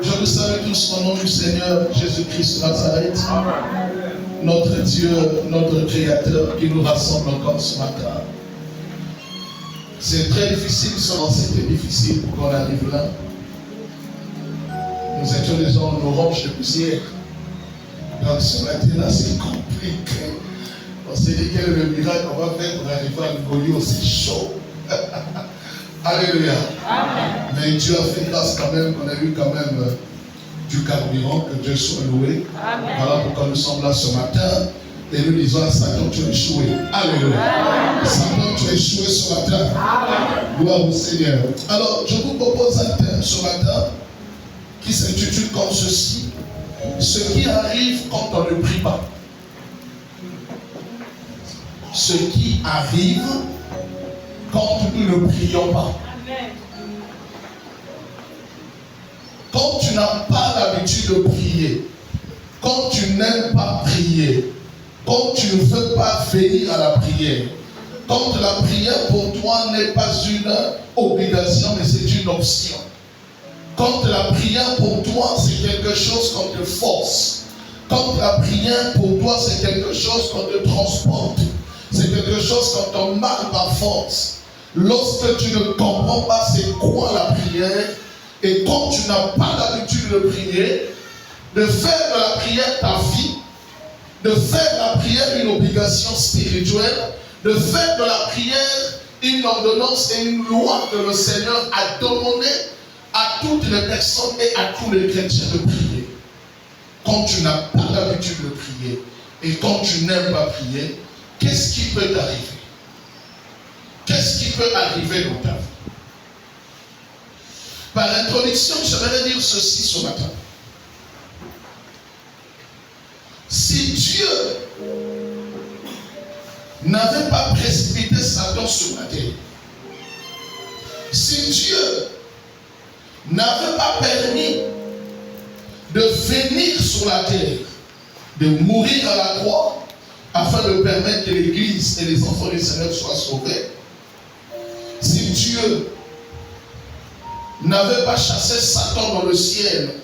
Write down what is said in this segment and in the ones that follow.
Je vous salue tous au nom du Seigneur Jésus-Christ de Nazareth, notre Dieu, notre Créateur qui nous rassemble encore ce matin. C'est très difficile, c'était difficile pour qu'on arrive là. Nous étions déjà en orange de poussière. Donc ce matin-là, c'est compliqué. On s'est dit quel est le miracle qu'on va faire pour arriver à Ngolio, c'est chaud. Alléluia. Amen. Mais Dieu a fait grâce quand même, qu'on a eu quand même du carburant, que Dieu soit loué. Amen. Voilà pourquoi nous sommes là ce matin. Et nous disons à Satan, tu as échoué. Alléluia. Amen. Satan, tu as échoué ce matin. Amen. Gloire au Seigneur. Alors, je vous propose un thème ce matin qui s'intitule comme ceci. Ce qui arrive quand on ne prie pas. Ce qui arrive quand nous ne prions pas. Amen. Quand tu n'as pas l'habitude de prier, quand tu n'aimes pas prier, quand tu ne veux pas venir à la prière, quand la prière pour toi n'est pas une obligation, mais c'est une option. Quand la prière pour toi c'est quelque chose qu'on te force, quand la prière pour toi c'est quelque chose qu'on te transporte, c'est quelque chose qu'on t'embarque par force. Lorsque tu ne comprends pas c'est quoi la prière, et quand tu n'as pas l'habitude de prier, de faire de la prière ta vie, de faire de la prière une obligation spirituelle, de faire de la prière une ordonnance et une loi que le Seigneur a donnée à toutes les personnes et à tous les chrétiens de prier. Quand tu n'as pas l'habitude de prier et quand tu n'aimes pas prier, qu'est-ce qui peut t'arriver? Qu'est-ce qui peut arriver dans ta vie? Par introduction, j'aimerais dire ceci ce matin. Si Dieu n'avait pas précipité Satan sur la terre, si Dieu n'avait pas permis de venir sur la terre, de mourir à la croix, afin de permettre que l'Église et les enfants du Seigneur soient sauvés, si Dieu n'avait pas chassé Satan dans le ciel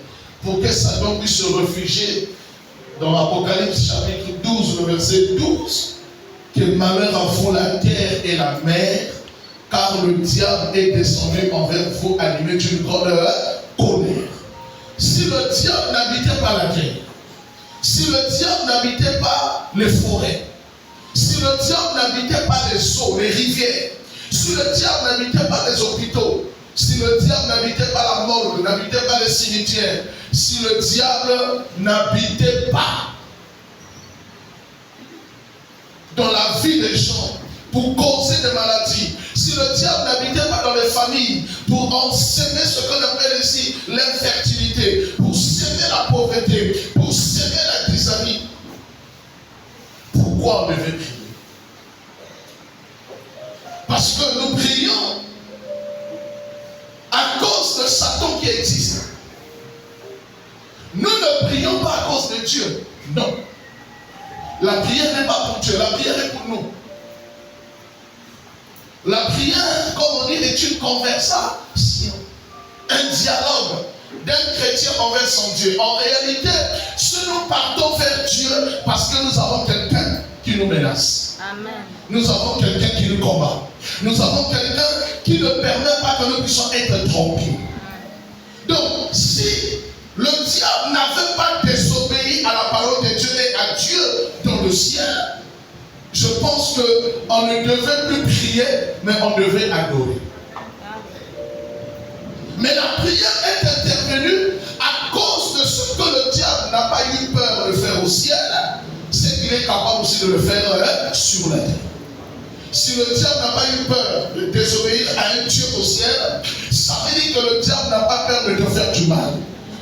pour que Satan puisse se réfugier dans l'Apocalypse chapitre 12, le verset 12, que malheur a vaut la terre et la mer, car le diable est descendu envers vous animé d'une grande colère. Si le diable n'habitait pas la terre, si le diable n'habitait pas les forêts, si le diable n'habitait pas les eaux, les rivières, si le diable n'habitait pas les hôpitaux, si le diable n'habitait pas la morgue, n'habitait pas les cimetières, si le diable n'habitait pas dans la vie des gens pour causer des maladies, si le diable n'habitait pas dans les familles pour en semer ce qu'on appelle ici l'infertilité, pour semer la pauvreté, pour semer la trisomie, pourquoi on devait prier? Parce que nous prions à cause de Satan qui existe. Nous ne prions pas à cause de Dieu. Non. La prière n'est pas pour Dieu, la prière est pour nous. La prière, comme on dit, est une conversation, un dialogue d'un chrétien envers son Dieu. En réalité, si nous partons vers Dieu, parce que nous avons quelqu'un qui nous menace. Amen. Nous avons quelqu'un qui nous combat. Nous avons quelqu'un qui ne permet pas que nous puissions être tranquilles. Donc, si le diable n'avait pas désobéi à la parole de Dieu et à Dieu dans le ciel, je pense qu'on ne devait plus prier, mais on devait adorer. Mais la prière est intervenue à cause de ce que le diable n'a pas eu peur de faire au ciel, c'est qu'il est capable aussi de le faire sur la terre. Si le diable n'a pas eu peur de désobéir à un Dieu au ciel, ça veut dire que le diable n'a pas peur de te faire du mal.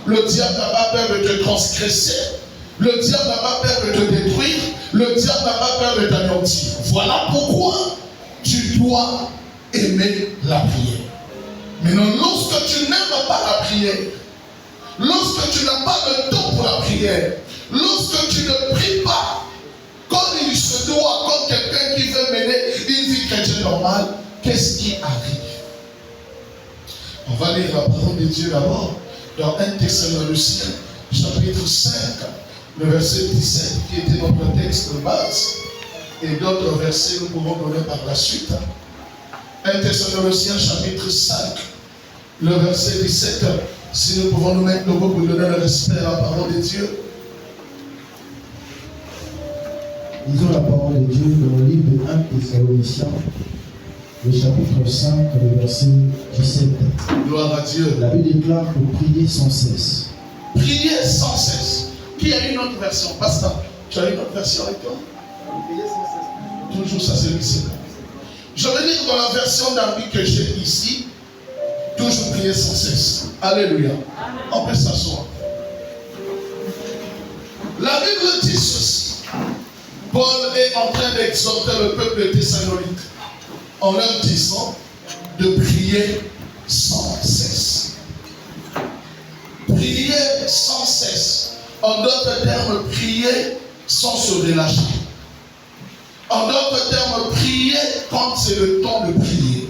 Le diable n'a pas peur de te transgresser. Le diable n'a pas peur de te détruire. Le diable n'a pas peur de t'anéantir. Voilà pourquoi tu dois aimer la prière. Maintenant, lorsque tu n'aimes pas la prière, lorsque tu n'as pas le temps pour la prière, lorsque tu ne pries pas comme il se doit, comme quelqu'un qui veut mener une vie chrétienne normale, qu'est-ce qui arrive? On va lire la parole de Dieu d'abord. dans 1 Thessaloniciens, chapitre 5, le verset 17, qui était notre texte de base, et d'autres versets nous pouvons donner par la suite. 1 Thessaloniciens, chapitre 5, le verset 17, si nous pouvons nous mettre debout pour donner le respect à la parole de Dieu. Lisons la parole de Dieu dans le livre de 1 Thessaloniciens, le chapitre 5, le verset 17. Gloire à Dieu. La Bible déclare de prier sans cesse. Prier sans cesse. Qui a une autre version? Pasteur, tu as une autre version avec toi? Prier sans cesse. Toujours ça, c'est lycée. Je vais lire dans la version d'Arby que j'ai ici. Toujours prier sans cesse. Alléluia. On peut s'asseoir. La Bible dit ceci. Paul est en train d'exhorter le peuple de Thessalonique en leur disant de prier sans cesse. Prier sans cesse. En d'autres termes, prier sans se relâcher. En d'autres termes, prier quand c'est le temps de prier.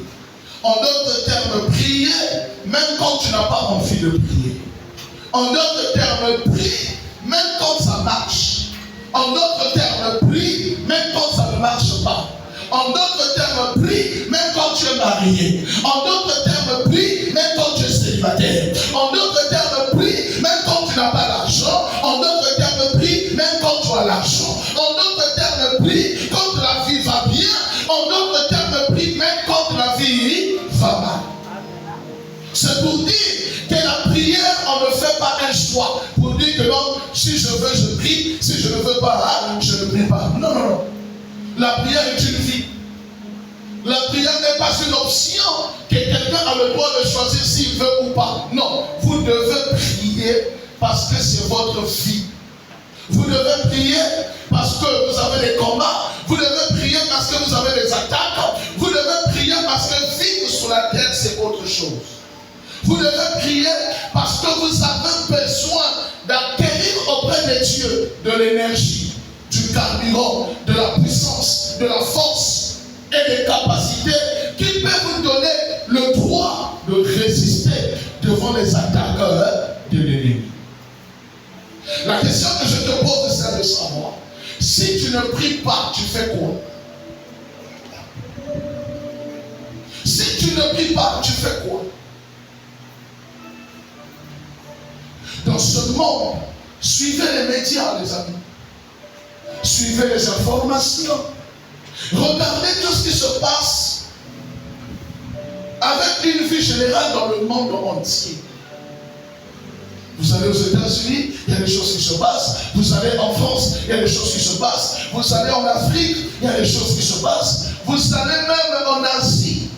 En d'autres termes, prier même quand tu n'as pas envie de prier. En d'autres termes, prie même quand ça marche. En d'autres termes, prie même quand ça ne marche pas. En d'autres termes, prie même quand tu es marié. En d'autres termes, prie même quand tu es célibataire. En d'autres termes, prie même quand tu n'as pas d'argent. En d'autres termes, prie même quand tu as l'argent. En d'autres termes, prie quand la vie va bien. En d'autres termes, prie même quand la vie va mal. C'est pour dire que la prière, on ne fait pas un choix. Pour dire que non, si je veux, je prie. Si je ne veux pas, je ne prie pas. Non, non, non. La prière est une vie. La prière n'est pas une option que quelqu'un a le droit de choisir s'il veut ou pas. Non, vous devez prier parce que c'est votre vie. Vous devez prier parce que vous avez des combats. Vous devez prier parce que vous avez des attaques. Vous devez prier parce que vivre sur la terre, c'est autre chose. Vous devez prier parce que vous avez besoin d'acquérir auprès de Dieu de l'énergie, du carburant, de la puissance, de la force et des capacités qui peuvent vous donner le droit de résister devant les attaques de l'ennemi. La question que je te pose, c'est de savoir, si tu ne pries pas, tu fais quoi? Si tu ne pries pas, tu fais quoi? Dans ce monde, suivez les médias, les amis. Suivez les informations. Regardez tout ce qui se passe avec une vie générale dans le monde entier. Vous allez aux États-Unis, il y a des choses qui se passent. Vous allez en France, il y a des choses qui se passent. Vous allez en Afrique, il y a des choses qui se passent. Vous allez même en Asie,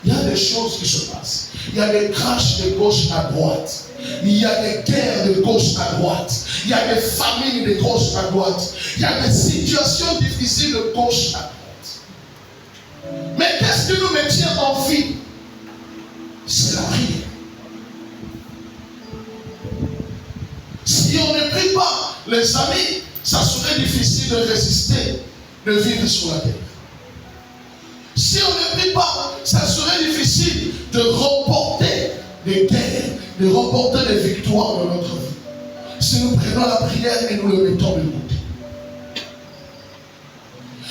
il y a des choses qui se passent. Il y a des crashs de gauche à droite. Il y a des guerres de gauche à droite. Il y a des famines de gauche à droite. Il y a des situations difficiles de gauche à droite. Mais qu'est-ce qui nous maintient en vie? C'est la prière. Si on ne prie pas, les amis, ça serait difficile de résister, de vivre sur la terre. Si on ne prie pas, ça serait difficile de remporter des guerres, de remporter des victoires dans notre vie. Si nous prenons la prière et nous le mettons de côté.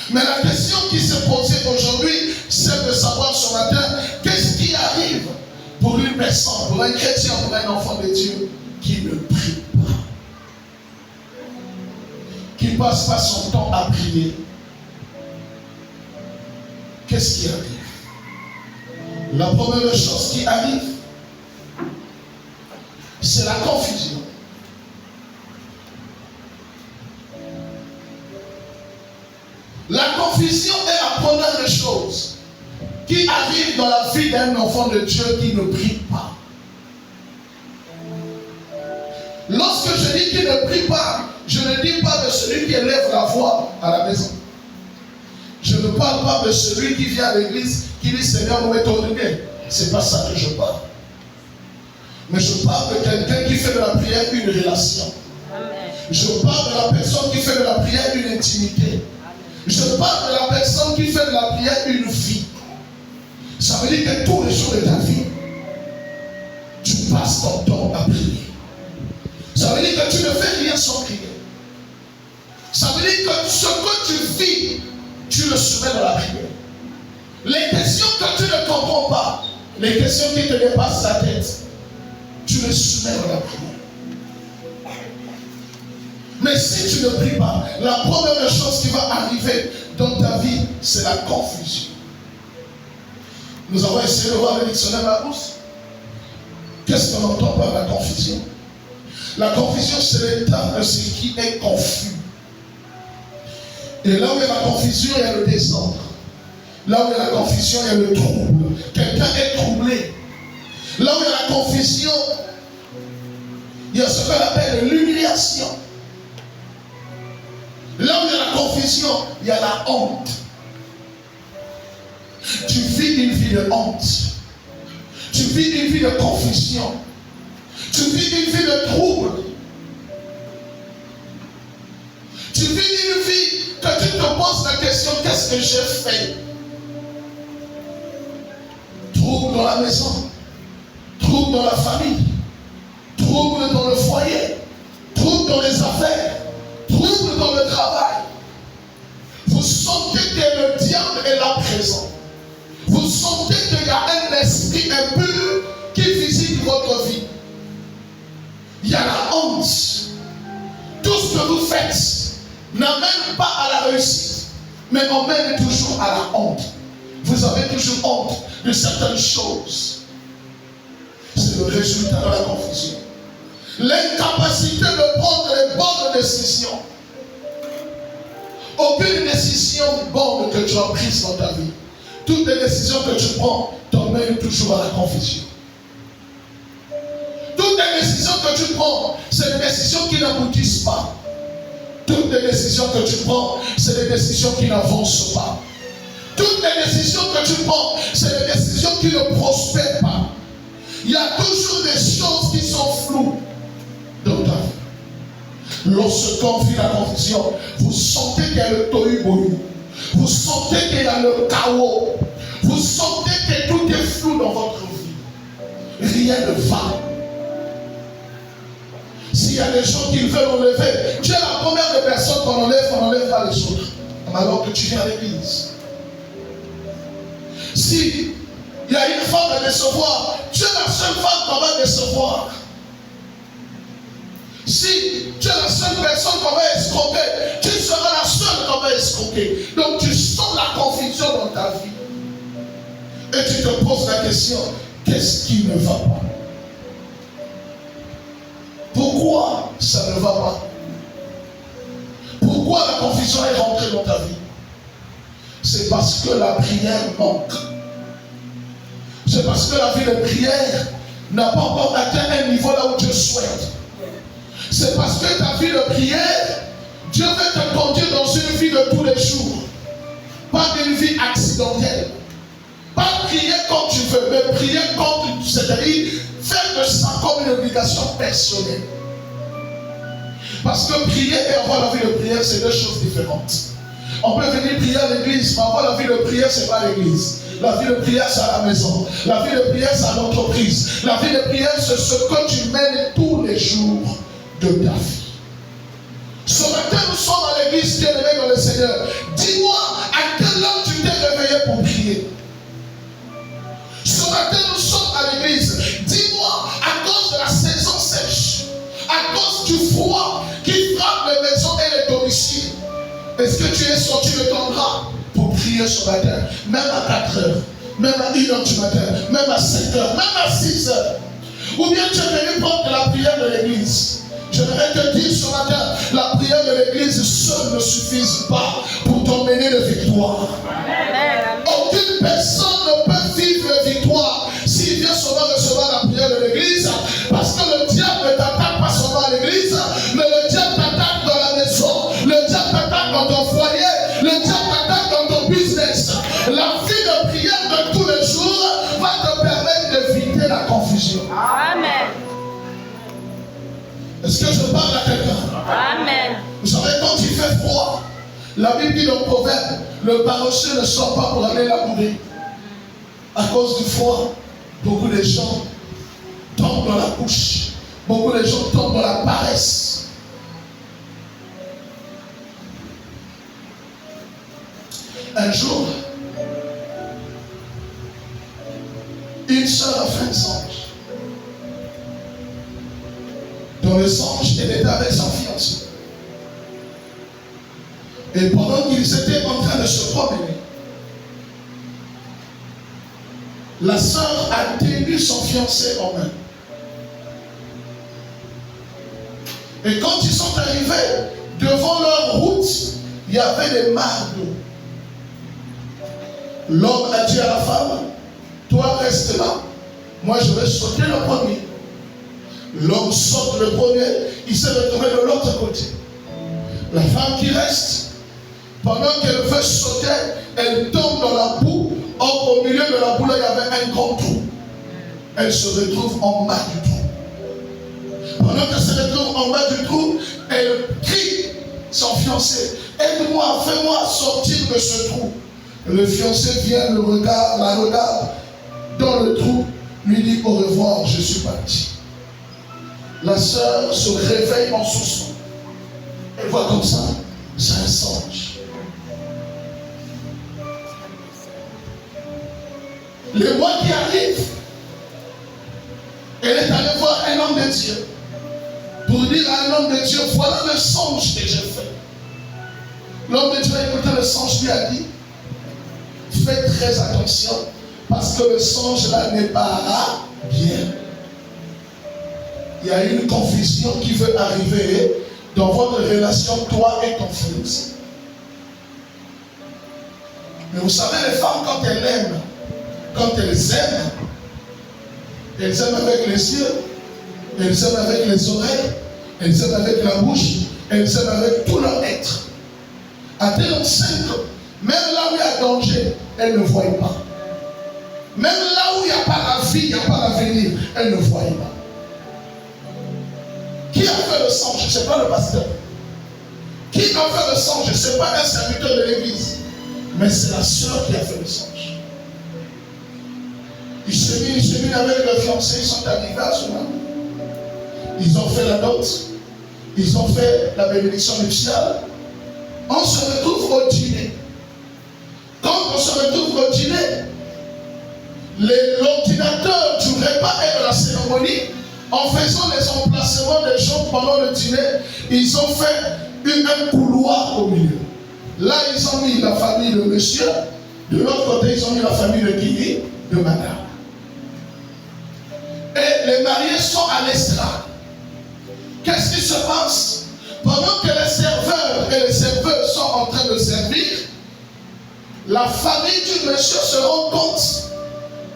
Mais la question qui s'est posée aujourd'hui, c'est de savoir ce matin, qu'est-ce qui arrive pour une personne, pour un chrétien, pour un enfant de Dieu qui ne prie pas, qui ne passe pas son temps à prier. Qu'est-ce qui arrive? La première chose qui arrive, c'est la confusion. La confusion est la première des choses qui arrive dans la vie d'un enfant de Dieu qui ne prie pas. Lorsque je dis qu'il ne prie pas, je ne dis pas de celui qui élève la voix à la maison. Je ne parle pas de celui qui vient à l'église, qui dit Seigneur, où est ton Dieu? C'est pas ça que je parle. Mais je parle de quelqu'un qui fait de la prière une relation. Amen. Je parle de la personne qui fait de la prière une intimité. Je parle de la personne qui fait de la prière une vie. Ça veut dire que tous les jours de ta vie, tu passes ton temps à prier. Ça veut dire que tu ne fais rien sans prier. Ça veut dire que ce que tu vis, tu le soumets dans la prière. Les questions que tu ne comprends pas, les questions qui te dépassent la tête, tu les soumets dans la prière. Mais si tu ne pries pas, la première chose qui va arriver dans ta vie, c'est la confusion. Nous avons essayé de voir le dictionnaire Larousse. Qu'est-ce qu'on entend par la confusion? La confusion, c'est l'état de ce qui est confus. Et là où il y a la confusion, il y a le désordre. Là où il y a la confusion, il y a le trouble. Quelqu'un est troublé. Là où il y a la confusion, il y a ce qu'on appelle l'humiliation. Là où il y a la confusion, il y a la honte. Tu vis une vie de honte. Tu vis une vie de confusion. Tu vis une vie de trouble. Tu vis une vie que tu te poses la question, qu'est-ce que j'ai fait? Trouble dans la maison, trouble dans la famille, trouble dans le foyer, trouble dans les affaires, trouble dans le travail. Vous sentez que le diable est là présent. Vous sentez qu'il y a un esprit impur qui visite votre vie. Il y a la honte. Tout ce que vous faites n'amène pas à la réussite, mais emmène toujours à la honte. Vous avez toujours honte de certaines choses. C'est le résultat de la confusion. L'incapacité de prendre les bonnes décisions. Aucune décision bonne que tu as prise dans ta vie, toutes les décisions que tu prends t'emmènent toujours à la confusion. Toutes les décisions que tu prends, c'est des décisions qui n'aboutissent pas. Toutes les décisions que tu prends, c'est des décisions qui n'avancent pas. Toutes les décisions que tu prends, c'est des décisions qui ne prospèrent pas. Il y a toujours des choses qui sont floues dans ta vie. Lorsqu'on vit la confusion, vous sentez qu'il y a le tohu-bohu. Vous sentez qu'il y a le chaos. Vous sentez que tout est flou dans votre vie. Rien ne va. S'il y a des gens qui veulent enlever, tu es la première des personnes qu'on enlève, on n'enlève pas les autres. Alors que tu viens à l'église. Si il y a une femme à décevoir, tu es la seule femme qu'on va décevoir. Si tu es la seule personne qu'on va escroquer, tu seras la seule qu'on va escroquer. Donc tu sens la confusion dans ta vie. Et tu te poses la question, qu'est-ce qui ne va pas? Pourquoi ça ne va pas? Pourquoi la confusion est rentrée dans ta vie? C'est parce que la prière manque. C'est parce que la vie de prière n'a pas encore atteint un niveau là où Dieu souhaite. C'est parce que ta vie de prière, Dieu veut te conduire dans une vie de tous les jours. Pas une vie accidentelle. Pas prier comme tu veux, mais prier comme tu, c'est-à-dire faire de ça comme une obligation personnelle. Parce que prier et avoir la vie de prière, c'est deux choses différentes. On peut venir prier à l'église, mais avoir la vie de prière, c'est pas l'église. La vie de prière, c'est à la maison. La vie de prière, c'est à l'entreprise. La vie de prière, c'est ce que tu mènes tous les jours de ta vie. Ce matin, nous sommes à l'église, bien-aimé dans le Seigneur. Dis-moi, à quelle heure tu t'es réveillé pour prier? Ce matin, nous sommes à l'église. Dis-moi, à cause de la saison sèche, à cause du froid qui frappe les maisons et les domiciles, est-ce que tu es sorti de ton drap pour prier ce matin? Même à 4 heures, même à 1h du matin, même à 7 heures, même à 6 heures. Ou bien tu es venu prendre de la prière de l'église. Je voudrais te dire ce matin, la prière de l'église seule ne suffit pas pour t'emmener de victoire. Aucune personne ne peut vivre de victoire s'il vient seulement recevoir la prière de l'église, parce que le diable ne t'attaque pas seulement à l'église, mais le diable t'attaque dans la maison, le diable t'attaque dans ton foyer, le diable t'attaque dans ton business. La vie de prière de tous les jours va te permettre d'éviter la confusion. Amen. Est-ce que je parle à quelqu'un? Amen. Vous savez, quand il fait froid, la Bible dit dans le proverbe, le paresseux ne sort pas pour aller labourer. À cause du froid, beaucoup de gens tombent dans la couche. Beaucoup de gens tombent dans la paresse. Un jour, une sœur a fait un songe. Dans le songe, elle était avec son fiancé. Et pendant qu'ils étaient en train de se promener, la sœur a tenu son fiancé en main. Et quand ils sont arrivés devant leur route, il y avait des mares d'eau. L'homme a dit à la femme, toi reste là, moi je vais sauter le premier. L'homme saute le premier, il s'est retrouvé de l'autre côté. La femme qui reste, pendant qu'elle veut sauter, elle tombe dans la boue. Or, au milieu de la boue, là, il y avait un grand trou. Elle se retrouve en bas du trou. Pendant qu'elle se retrouve en bas du trou, elle crie son fiancé, aide-moi, fais-moi sortir de ce trou. Le fiancé vient, la regarde dans le trou, lui dit au revoir, je suis parti. La sœur se réveille en soupçon. Elle voit comme ça, c'est un songe. Les mois qui arrivent, elle est allée voir un homme de Dieu pour dire à un homme de Dieu, voilà le songe que j'ai fait. L'homme de Dieu a écouté le songe, lui a dit, faites très attention parce que le songe là n'est pas bien. Il y a une confusion qui veut arriver dans votre relation, toi et ton fils. Mais vous savez, les femmes, quand elles aiment, elles aiment avec les yeux, elles aiment avec les oreilles, elles aiment avec la bouche, elles aiment avec tout leur être. À tel enseigne que même là où il y a danger, elles ne voient pas. Même là où il n'y a pas la vie, il n'y a pas l'avenir, elles ne voient pas. Qui a fait le songe? Ce n'est pas le pasteur. Qui a fait le songe? Ce n'est pas un serviteur de l'église. Mais c'est la sœur qui a fait le songe. Ils se mis avec le fiancé, ils sont arrivés à ce moment. Ils ont fait la dot. Ils ont fait la bénédiction nuptiale. On se retrouve au dîner. Quand on se retrouve au dîner, l'ordinateur du repas et de la cérémonie, en faisant les emplacements des gens pendant le dîner, ils ont fait un couloir au milieu. Là, ils ont mis la famille de monsieur. De l'autre côté, ils ont mis la famille de qui? De madame. Et les mariés sont à l'estrade. Qu'est-ce qui se passe? Pendant que les serveurs et les serveuses sont en train de servir, la famille du monsieur se rend compte,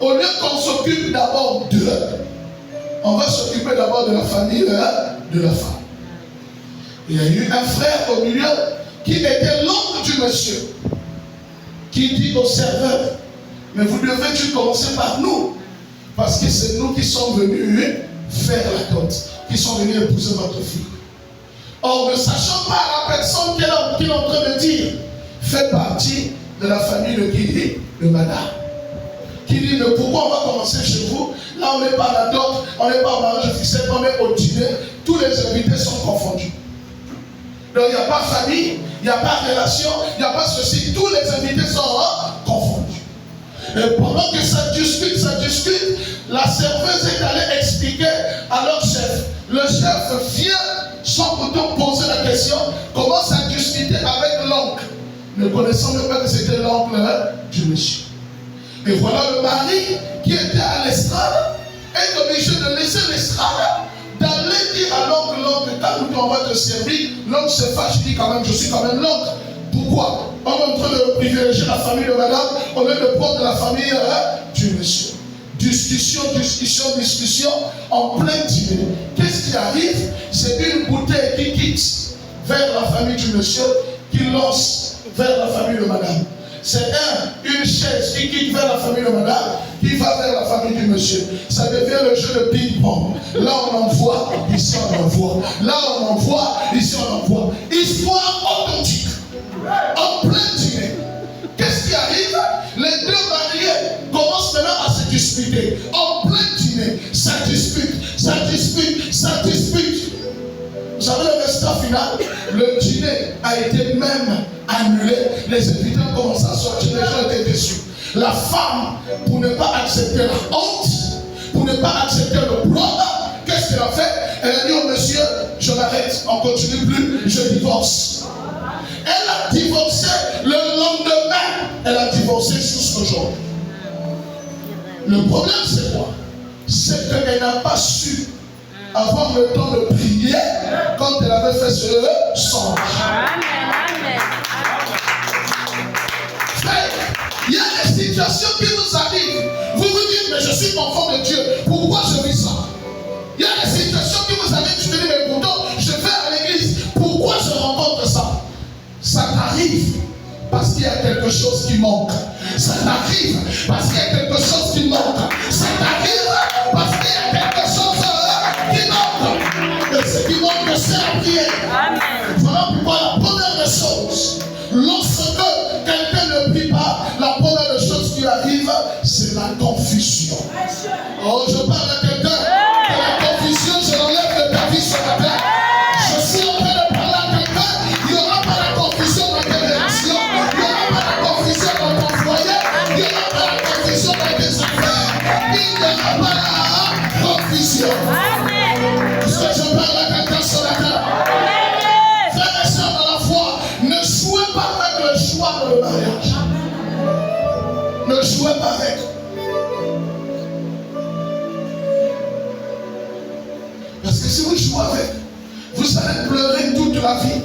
au lieu qu'on s'occupe d'abord d'eux, on va s'occuper d'abord de la famille de la femme. Il y a eu un frère au milieu qui était l'oncle du monsieur, qui dit au serveur, mais vous devez commencer par nous, parce que c'est nous qui sommes venus faire la dot, qui sont venus épouser votre fille. Or, ne sachant pas la personne qui est en train de dire, fait partie de la famille de qui dit? De madame. Qui dit, mais pourquoi on va commencer chez vous? Là, on n'est pas à la dot, on n'est pas au mariage officiel, on est au dîner, tous les invités sont confondus. Donc, il n'y a pas famille, il n'y a pas relation, il n'y a pas ceci, tous les invités sont confondus. Et pendant que ça discute, la serveuse est allée expliquer à leur chef. Le chef vient sans pourtant poser la question, commence à discuter avec l'oncle, ne connaissant même pas que c'était l'oncle du monsieur. Et voilà le mari qui était à l'estrade est obligé de laisser l'estrade, d'aller dire à l'oncle, quand on va te servir, l'oncle se fâche, dit quand même, je suis quand même l'oncle. Pourquoi? On est en train de privilégier la famille de madame, on est de prendre la famille du monsieur. Discussion en plein dîner. Qu'est-ce qui arrive? C'est une bouteille qui quitte vers la famille du monsieur, qui lance vers la famille de madame. C'est une chaise qui quitte vers la famille de madame, qui va vers la famille du monsieur. Ça devient le jeu de ping-pong. Là on envoie, ici on envoie. Là on envoie, ici on envoie. Histoire authentique. En plein dîner. Qu'est-ce qui arrive? Les deux mariés commencent maintenant à se disputer. En plein dîner, ça dispute. ça dispute, ça dispute. Vous savez le résultat final, le dîner a été même annulé. Les invités ont commencé à sortir, les gens étaient déçus. La femme, pour ne pas accepter la honte, pour ne pas accepter le problème, qu'est-ce qu'elle a fait? Elle a dit au monsieur, je m'arrête, on ne continue plus, je divorce. Elle a divorcé le lendemain, elle a divorcé jusqu'au jour. Le problème c'est quoi? C'est qu'elle n'a pas su avoir le temps de prier quand elle avait fait ce songe. Amen. Frère, il y a des situations qui vous arrivent. Vous vous dites, mais je suis enfant de Dieu. Pourquoi je vis ça? Il y a des situations qui vous arrivent. Tu te dis, mais pourtant, je vais à l'église. Pourquoi je rencontre ça? Ça t'arrive parce qu'il y a quelque chose qui manque. Ça t'arrive parce qu'il y a quelque chose qui manque. Ça t'arrive parce qu'il y a quelque chose qui manque. Et ce qui manque, c'est la prière. Amen. Voilà pourquoi la première des choses, lorsque quelqu'un ne prie pas, la première des choses qui arrive, c'est la confusion. Oh, je parle à quelqu'un que la confusion, je l'enlève de ta vie ce matin. Je suis en train de parler à quelqu'un, il n'y aura pas la confusion dans tes relations, il n'y aura pas la confusion dans ton foyer, il n'y aura pas la confusion dans tes affaires, il n'y aura pas la confusion. Est-ce que je parle à quelqu'un ce matin? Frères et sœurs dans la foi, ne jouez pas avec le choix dans le mariage. Ne jouez pas avec. Parce que si vous jouez avec, vous allez pleurer toute la vie.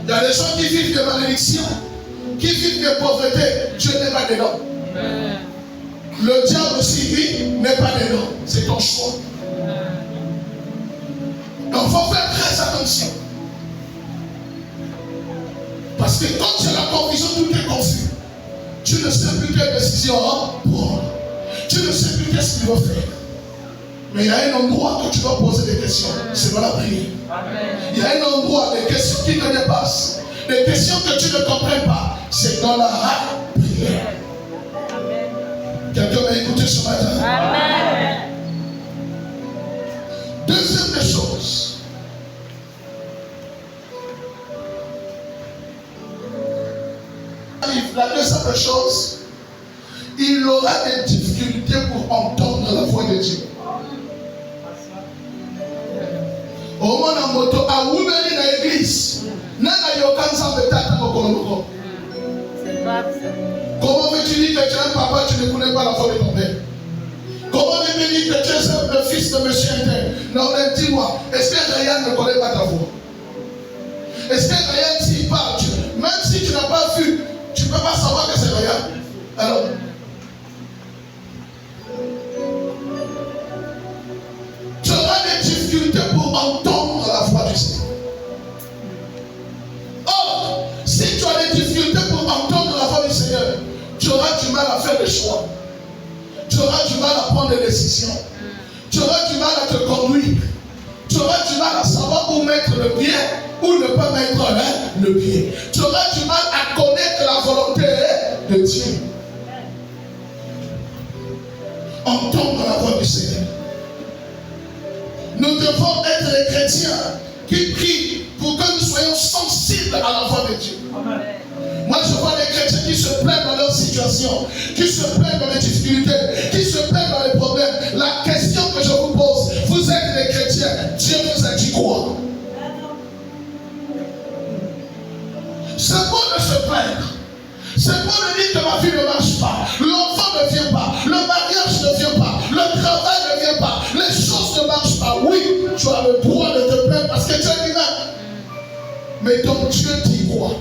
Il y a des gens qui vivent de malédiction, qui vivent de pauvreté. Dieu n'est pas dedans. Le diable aussi, lui, n'est pas dedans. C'est ton choix. Donc il faut faire très attention. Parce que quand tu as la confusion, tout est confus. Tu ne sais plus quelle décision prendre. Tu ne sais plus qu'est-ce qu'il va faire. Mais il y a un endroit où tu dois poser des questions. C'est dans la prière. Il y a un endroit, des questions qui te dépassent. Des questions que tu ne comprends pas. C'est dans la prière. Quelqu'un m'a écouté ce matin. Amen. Deuxième des choses. La deuxième des choses, il aura des difficultés pour entendre la voix de Dieu. Au moins dans moto, à Woumeli dans l'église, n'a yokan sans de tata au Kolomoko. Comment veux-tu dire que tu es un papa, tu ne connais pas la voix de ton père? Comment veux-tu dire que tu es le fils de monsieur interne? Non, mais dis-moi, est-ce que Ryan ne connaît pas ta voix? Est-ce que Ryan, s'il parle, même si tu n'as pas vu, tu ne peux pas savoir que c'est Ryan? Alors, tu auras des difficultés pour entendre la voix du Seigneur. Or, si tu as des difficultés pour entendre la voix du Seigneur, tu auras du mal à faire des choix. Tu auras du mal à prendre des décisions. Tu auras du mal à te conduire. Tu auras du mal à savoir où mettre le pied, où ne pas mettre le pied. Tu auras du mal à connaître la volonté de Dieu. Entendre la voix du Seigneur. Nous devons être les chrétiens qui prient pour que nous soyons sensibles à la voix de Dieu. Amen. Moi, je vois des chrétiens qui se plaignent dans leur situation, qui se plaignent dans les difficultés, qui se plaignent dans les problèmes. La question que je vous pose, vous êtes des chrétiens, Dieu vous a dit quoi? C'est bon de se plaindre. C'est bon de dire que ma vie ne marche pas. L'enfant ne vient pas. Le mariage ne vient pas. Le travail ne vient pas. Les choses ne marchent pas. Oui, tu as le droit de te plaindre parce que tu es humain. Mais ton Dieu dit quoi?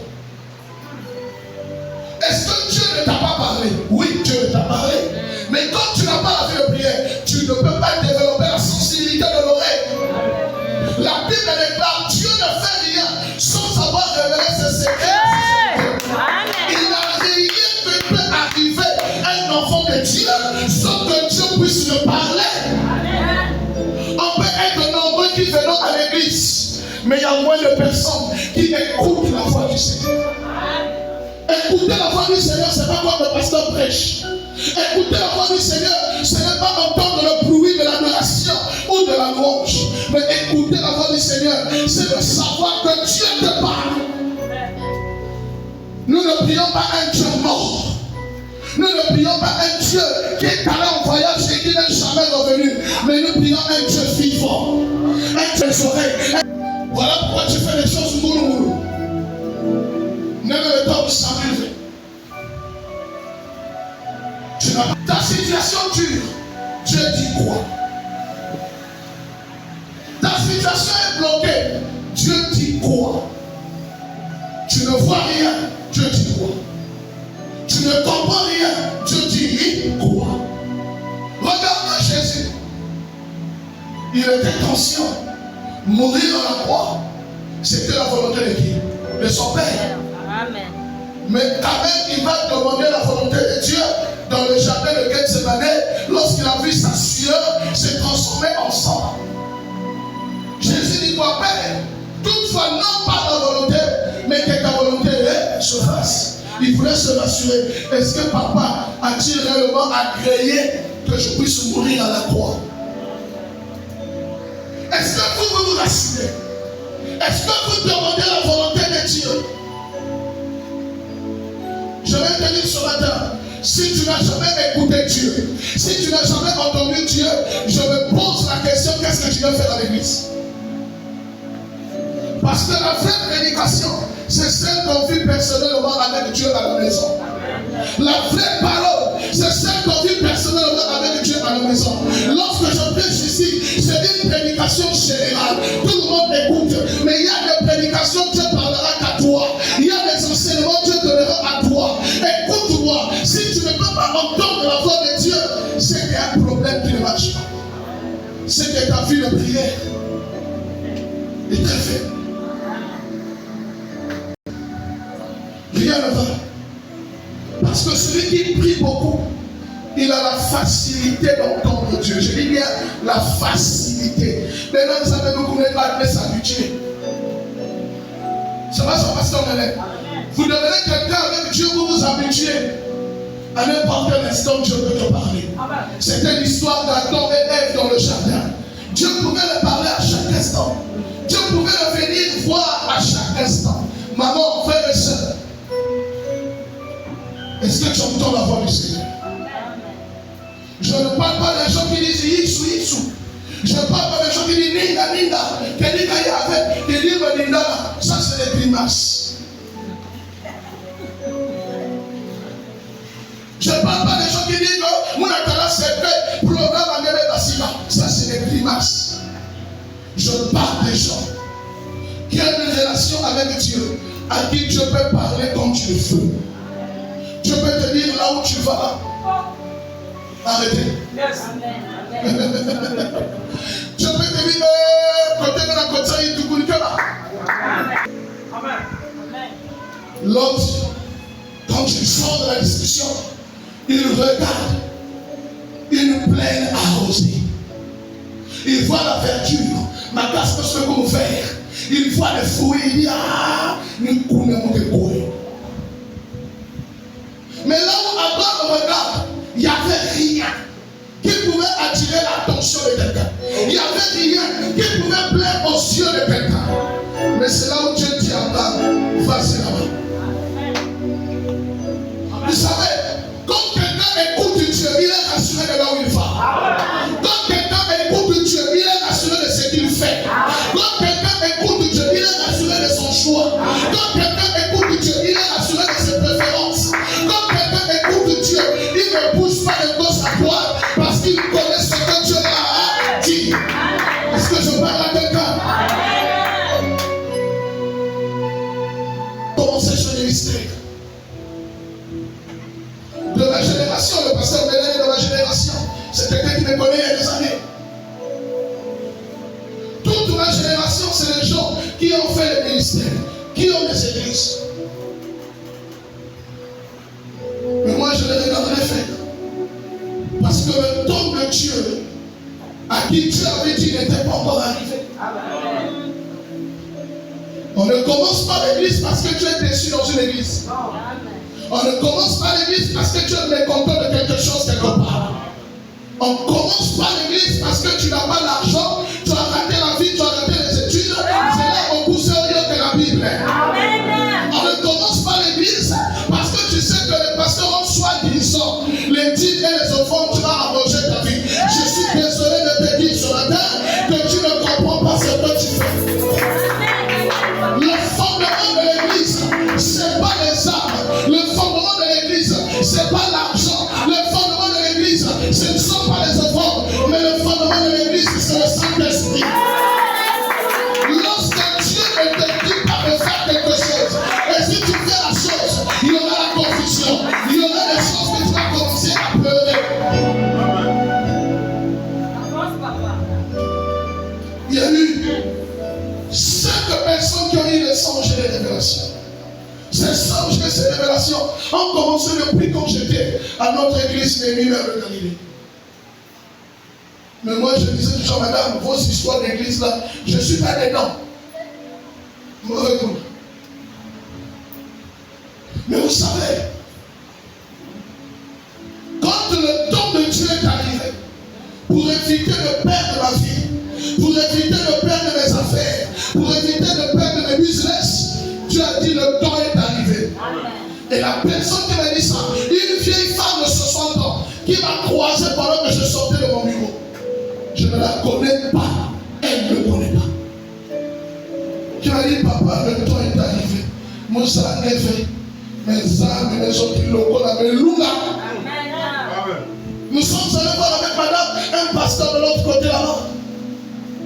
Est-ce que Dieu ne t'a pas parlé? Oui, Dieu t'a parlé. Mais quand tu n'as pas la vie de prière, tu ne peux pas développer la sensibilité de l'oreille. La Bible déclare, Dieu ne fait rien sans avoir révélé ses secrets. Il n'y a rien qui peut arriver à un enfant de Dieu sans que Dieu puisse le parler. On peut être nombreux qui venons à l'église, mais il y a moins de personnes qui écoutent la voix du Seigneur. Écouter la voix du Seigneur, ce n'est pas comme le pasteur prêche. Écouter la voix du Seigneur, ce n'est pas entendre le bruit de l'adoration. écouter la voix du Seigneur, c'est de savoir que Dieu te parle. Nous ne prions pas un Dieu mort. Nous ne prions pas un Dieu qui est allé en voyage et qui n'est jamais revenu. Mais nous prions un Dieu vivant. Un Dieu des oreilles. Voilà pourquoi tu fais les choses moulou. Même le temps où s'amuser. Ta situation dure. Dieu dit quoi? Ta situation est bloquée. Dieu dit quoi? Tu ne vois rien. Dieu dit quoi? Tu ne comprends rien. Dieu dit quoi? Regarde Jésus. Il était conscient. Mourir à la croix, c'était la volonté de qui? De son Père. Amen. Mais quand même, il va demander la volonté de Dieu dans le jardin de Gethsemane. Lorsqu'il a vu sa sueur se transformer en sang. Jésus dit quoi? Père, toutefois, non pas ta volonté, mais que ta volonté se fasse. Il voulait se rassurer. Est-ce que papa a-t-il réellement agréé que je puisse mourir à la croix? Est-ce que vous vous rassurez? Est-ce que vous demandez la volonté de Dieu? Je vais te dire ce matin, si tu n'as jamais écouté Dieu, si tu n'as jamais entendu Dieu, je me pose la question, qu'est-ce que tu viens faire à l'église? Parce que la vraie prédication, c'est celle qu'on vit personnellement avec Dieu à la maison. La vraie parole, c'est celle qu'on vit personnellement avec Dieu à la maison. Lorsque je prêche ici, c'est une prédication générale. Tout le monde écoute. Mais il y a des prédications, Dieu parlera qu'à toi. Il y a des enseignements, Dieu donnera à toi. Écoute-moi. Si tu ne peux pas entendre la voix de Dieu, c'est qu'il y a un problème qui ne marche pas. C'est que ta vie de prière est très faible. Rien ne va. Parce que celui qui prie beaucoup, il a la facilité d'entendre Dieu. Je dis bien la facilité. Maintenant, vous savez, vous ne pouvez pas s'habituer. Ça va, ça va, ça va. Vous devenez quelqu'un avec Dieu, vous vous habituez. À n'importe quel instant, Dieu peut te parler. C'était l'histoire d'Adam et Ève dans le jardin. Dieu pouvait le parler à chaque instant. Dieu pouvait le venir voir à chaque instant. Maman, frère et soeur, est-ce que tu entends la voix du Seigneur? Je ne parle pas des gens qui disent Yisou. Je ne parle pas des gens qui disent Ninga. Qui disent Ninga. Ça, c'est des grimaces. Je ne parle pas des gens qui disent Mounakala c'est fait, programme à Nebe Basima. Ça, c'est des grimaces. Je parle des gens qui ont une relation avec Dieu, à qui Dieu peut parler comme tu le veux. Dieu peut te dire là où tu vas. Arrêtez. Yes. Dieu peut te dire côté de la côte, il te coule que là. Amen. L'autre, quand tu sors de la discussion, il regarde une plaine arrosée. Il voit la verdure, ma casse de ce qu'on fait. Il voit les fruits, il dit nous coulons des couilles. Mais là où Abraham regarde, il n'y avait rien qui pouvait attirer l'attention de quelqu'un. Il n'y avait rien qui pouvait plaire aux yeux de quelqu'un. Mais c'est là où Dieu dit à Abraham, vas-y là-bas. Vous savez, quand quelqu'un écoute Dieu, il est rassuré de là où il va. Quand quelqu'un écoute Dieu, il est rassuré de ce qu'il fait. Quand quelqu'un écoute Dieu, il est rassuré de son choix. Quand quelqu'un écoute Dieu, il est rassuré de ses préférences. Quand quelqu'un écoute Dieu, il ne pousse pas de gauche à droite parce qu'il connaît ce que Dieu a dit. Est-ce que je parle à quelqu'un? Commencez ce ministère. De ma génération, le pasteur Bélé de ma génération, c'est quelqu'un qui me connaît il y a des années. Toute ma génération, c'est les gens qui ont fait le ministère, qui ont des églises. Mais moi, je les regarderai faire. Parce que le temps de Dieu, à qui Dieu avait dit, n'était pas encore arrivé. On ne commence pas l'église parce que tu es déçu dans une église. On ne commence pas l'église parce que tu es mécontent de quelque chose quelque part. On ne commence pas l'église parce que tu n'as pas l'argent, tu as raté la vie, tu as raté a eu 5 personnes qui ont eu les songes et les révélations. Ces songes et ces révélations ont commencé depuis quand j'étais à notre église Néhémie vers le Galilée. Mais moi je disais toujours, madame, vos histoires d'église là, je ne suis pas dedans. Mauvais coup. Mais vous savez, quand le temps de Dieu est arrivé, pour éviter de perdre ma vie, pour éviter de perdre mes affaires, pour éviter de perdre mes business, Dieu a dit le temps est arrivé. Amen. Et la personne qui m'a dit ça, une vieille femme de 60 ans, qui m'a croisé pendant que je sortais de mon bureau. Je ne la connais pas, elle ne me connaît pas. Qui m'a dit, papa, le temps est arrivé. Moussa Neve, mes âmes, mes autres locaux, la Melouna. Nous sommes allés voir avec madame, un pasteur de l'autre côté là-bas,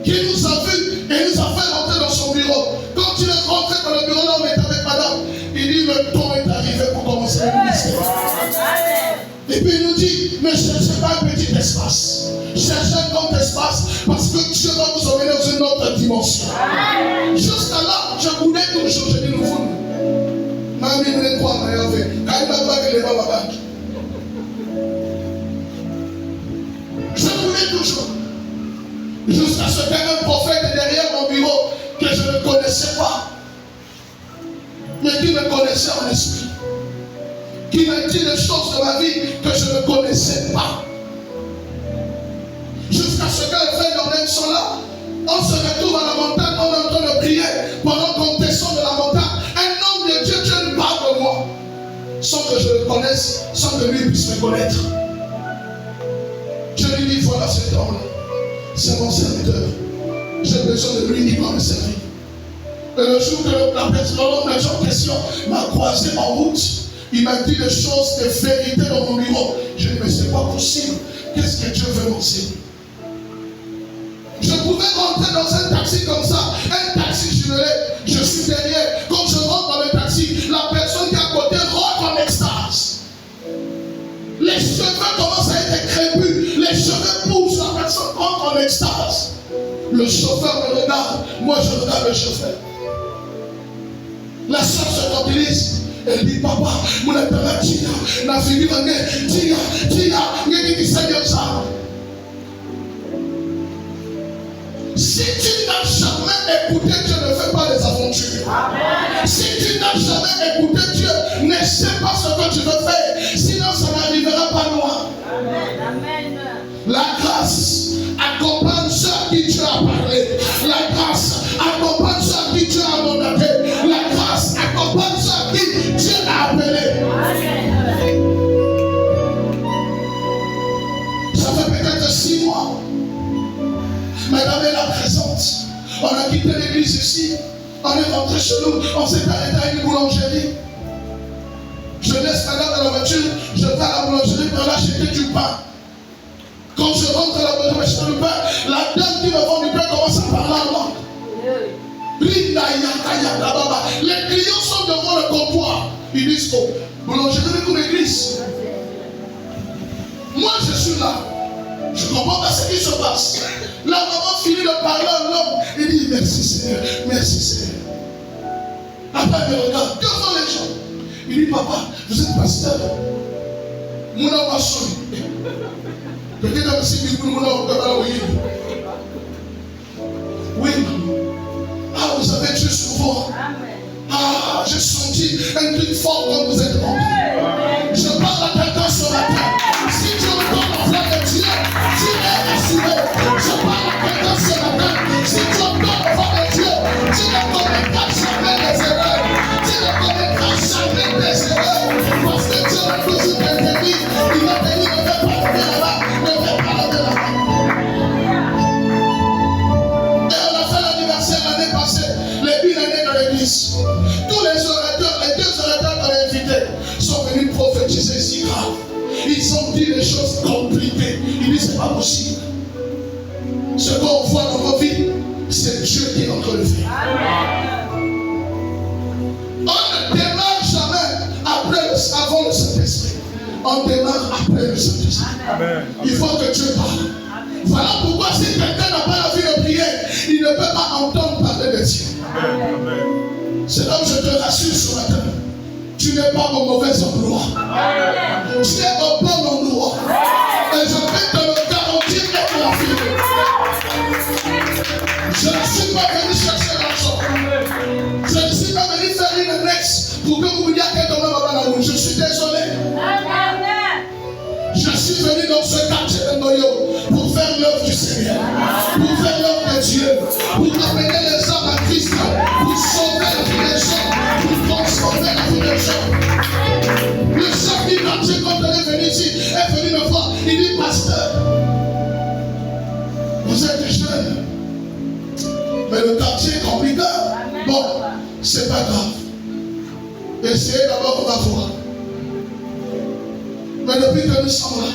qui nous a vus et nous a fait rentrer dans son bureau. Quand il est rentré dans le bureau là, on est avec madame, il dit, le temps est arrivé pour commencer le ministère. Et puis il nous dit, ne cherchez pas un petit espace, cherchez un grand espace, parce que Dieu va vous emmener dans une autre dimension. Jusqu'à là, je voulais toujours, je dis, nous voulons. Mamie, vous n'êtes pas fait. Quand il m'a pas les babas. Je voulais toujours. Jusqu'à ce qu'un prophète est derrière mon bureau que je ne connaissais pas, mais qui me connaissait en esprit, qui m'a dit des choses de ma vie que je ne connaissais pas. Jusqu'à ce que les frères d'Ornem sont là, on se retrouve à la montagne, on est en train de prier, pendant qu'on descend de la montagne, un homme de Dieu, Dieu nous parle de moi, sans que je le connaisse, sans que lui puisse me connaître. Je lui dis, voilà cet homme-là, c'est mon serviteur. J'ai besoin de lui, il va me servir. Et le jour que la personne en question m'a croisé en route, il m'a dit des choses de vérité dans mon bureau. Je dis, mais c'est pas possible. Qu'est-ce que Dieu veut m'enseigner? Je pouvais rentrer dans un taxi comme ça, un taxi jumelé, je suis derrière. Quand je rentre dans le taxi, la personne qui est à côté rentre en extase. Les cheveux commencent à être crépus, les cheveux poussent, la personne rentre en extase. Le chauffeur me regarde, moi je regarde le chauffeur. La soeur se tranquillise. Elle dit, papa, mon appel Tia, la fille va dire, Tia, qui Seigneur ça. Si tu n'as jamais écouté Dieu, ne fais pas des aventures. Amen. Si tu n'as jamais écouté Dieu, ne sais pas ce que tu veux faire, sinon ça n'arrivera pas loin. Amen. La grâce accompagne ceux à qui Dieu a parlé. La grâce accompagne ceux à qui Dieu a mandaté. La grâce accompagne ceux à qui Dieu a appelé. Ça fait peut-être 6 mois. Madame est là présente. On a quitté l'église ici. On est rentré chez nous. On s'est arrêté à une boulangerie. Je laisse madame dans la voiture. Je vais à la boulangerie pour aller acheter du pain. Quand je rentre à la boulangerie pour acheter du pain, la dame qui me vend du pain commence à parler en langue. Les clients sont devant le comptoir. Ils disent, oh, boulangerie comme l'église. Moi je suis là. Je ne comprends pas ce qui se passe. La maman finit de parler à l'homme. Il dit, merci Seigneur, merci Seigneur. Après elle me regarde, que font les gens? Il dit, papa, vous êtes pasteur. Mon homme a sonné. Peut-être aussi que mon homme a oui. Oui. Ah, vous avez Dieu sur vous. Ah, j'ai senti un truc fort quand vous êtes rentré. Je parle à quelqu'un sur la terre. Si tu entends la voix de Dieu, tu es assuré. Je parle à quelqu'un sur la terre. Si tu entends la voix de Dieu, tu ne commettras jamais des erreurs. Tu ne commettras jamais des erreurs. Parce que Dieu a toujours été dit. Il a dit, ne fais pas lever là-bas, ne fais pas lever là-bas. Et on a fait l'anniversaire l'année passée, les 1 année dans l'église. Tous les orateurs, les 2 orateurs qu'on a invités sont venus prophétiser si grave. Ils ont dit des choses compliquées. Ils disent, c'est pas possible. Ce qu'on voit dans vos vies, c'est Dieu qui est en train de faire. On ne démarre jamais avant le Saint-Esprit. On démarre après le Saint-Esprit. Il faut que Dieu parle. Voilà pourquoi si quelqu'un n'a pas la vie de prière, il ne peut à entendre parler de Dieu. C'est là où je te rassure ce matin. Tu n'es pas au mauvais endroit. Tu es au bon endroit. Et je vais te le garantir avec la vie. Je ne suis pas venu chercher l'argent. Je ne suis pas venu faire une annexe pour que vous me disiez que demain va la route. Je suis désolé. Je suis venu dans ce quartier de Noyo pour faire l'œuvre du Seigneur, pour faire l'œuvre de Dieu, pour amener les gens à Christ, pour sauver la vie des gens, pour transformer la vie des gens. Le chef du quartier, quand il est venu ici, est venu me voir. Il dit, pasteur, vous êtes jeune, mais le quartier est compliqué. Bon, c'est pas grave. Essayez d'abord, on va voir. Mais depuis que nous sommes là,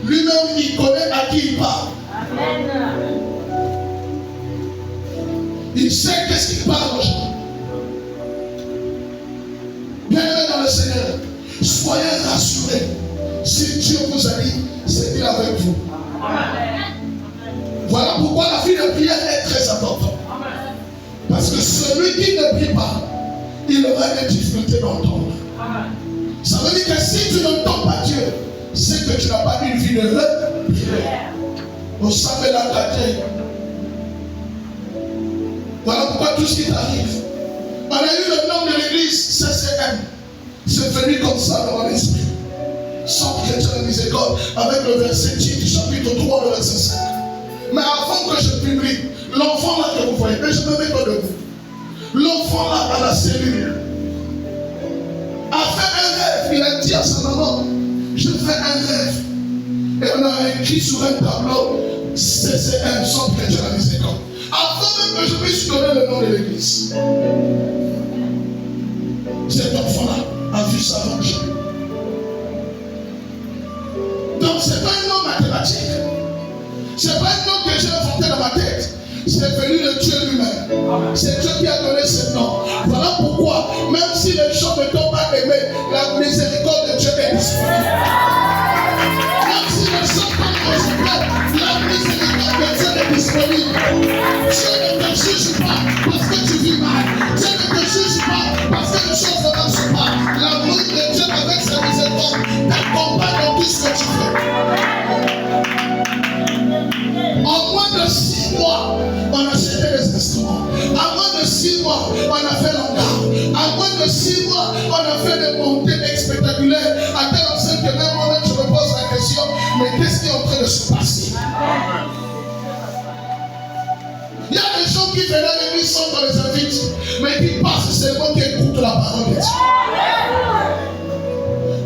lui-même, il connaît à qui il parle. Il sait qu'est-ce qu'il parle aux gens. Bien-aimés dans le Seigneur, soyez rassurés. Si Dieu vous a dit, c'est qu'il est avec vous. Voilà pourquoi la vie de prière est très importante. Parce que celui qui ne prie pas, il aura des difficultés d'entendre. Ça veut dire que si tu n'entends pas Dieu, c'est que tu n'as pas une vie de prière. Vous savez la quartier. Voilà pourquoi tout ce qui t'arrive. On a eu le nom de l'église, CCM. C'est venu comme ça dans mon esprit. Centre chrétien de miséricorde, avec le verset 10 du chapitre 3, le verset 5. Mais avant que je publie, l'enfant là que vous voyez, mais je ne me mets pas debout. L'enfant là à la cellule a fait un rêve. Il a dit à sa maman, je fais un rêve. Et on a écrit sur un tableau, CCM, Centre chrétien de miséricorde. Avant même que je puisse donner le nom de l'église. Cet enfant-là a vu ça dans le jeu. Donc ce n'est pas un nom mathématique. Ce n'est pas un nom que j'ai inventé dans ma tête. C'est venu de Dieu lui-même. C'est Dieu qui a donné ce nom. Voilà pourquoi, même si les gens ne t'ont pas aimé, la miséricorde de Dieu est disponible. Même si les gens t'ont rejeté, la miséricorde de Dieu est disponible. Dieu ne te juge pas parce que tu vis mal. Dieu ne te juge pas parce que les choses ne marchent pas. L'amour de Dieu avec sa miséricorde t'accompagne dans tout ce que tu fais. En moins de 6 mois, on a acheté les instruments. En moins de 6 mois, on a fait l'engard. En moins de 6 mois, on a fait des montées spectaculaires. À tel enseigne que même moi-même, je me pose la question, mais qu'est-ce qui est en train de se passer? Il y a des gens qui venaient à l'église sans qu'on les invite, mais qui passent seulement qui écoutent la parole de Dieu.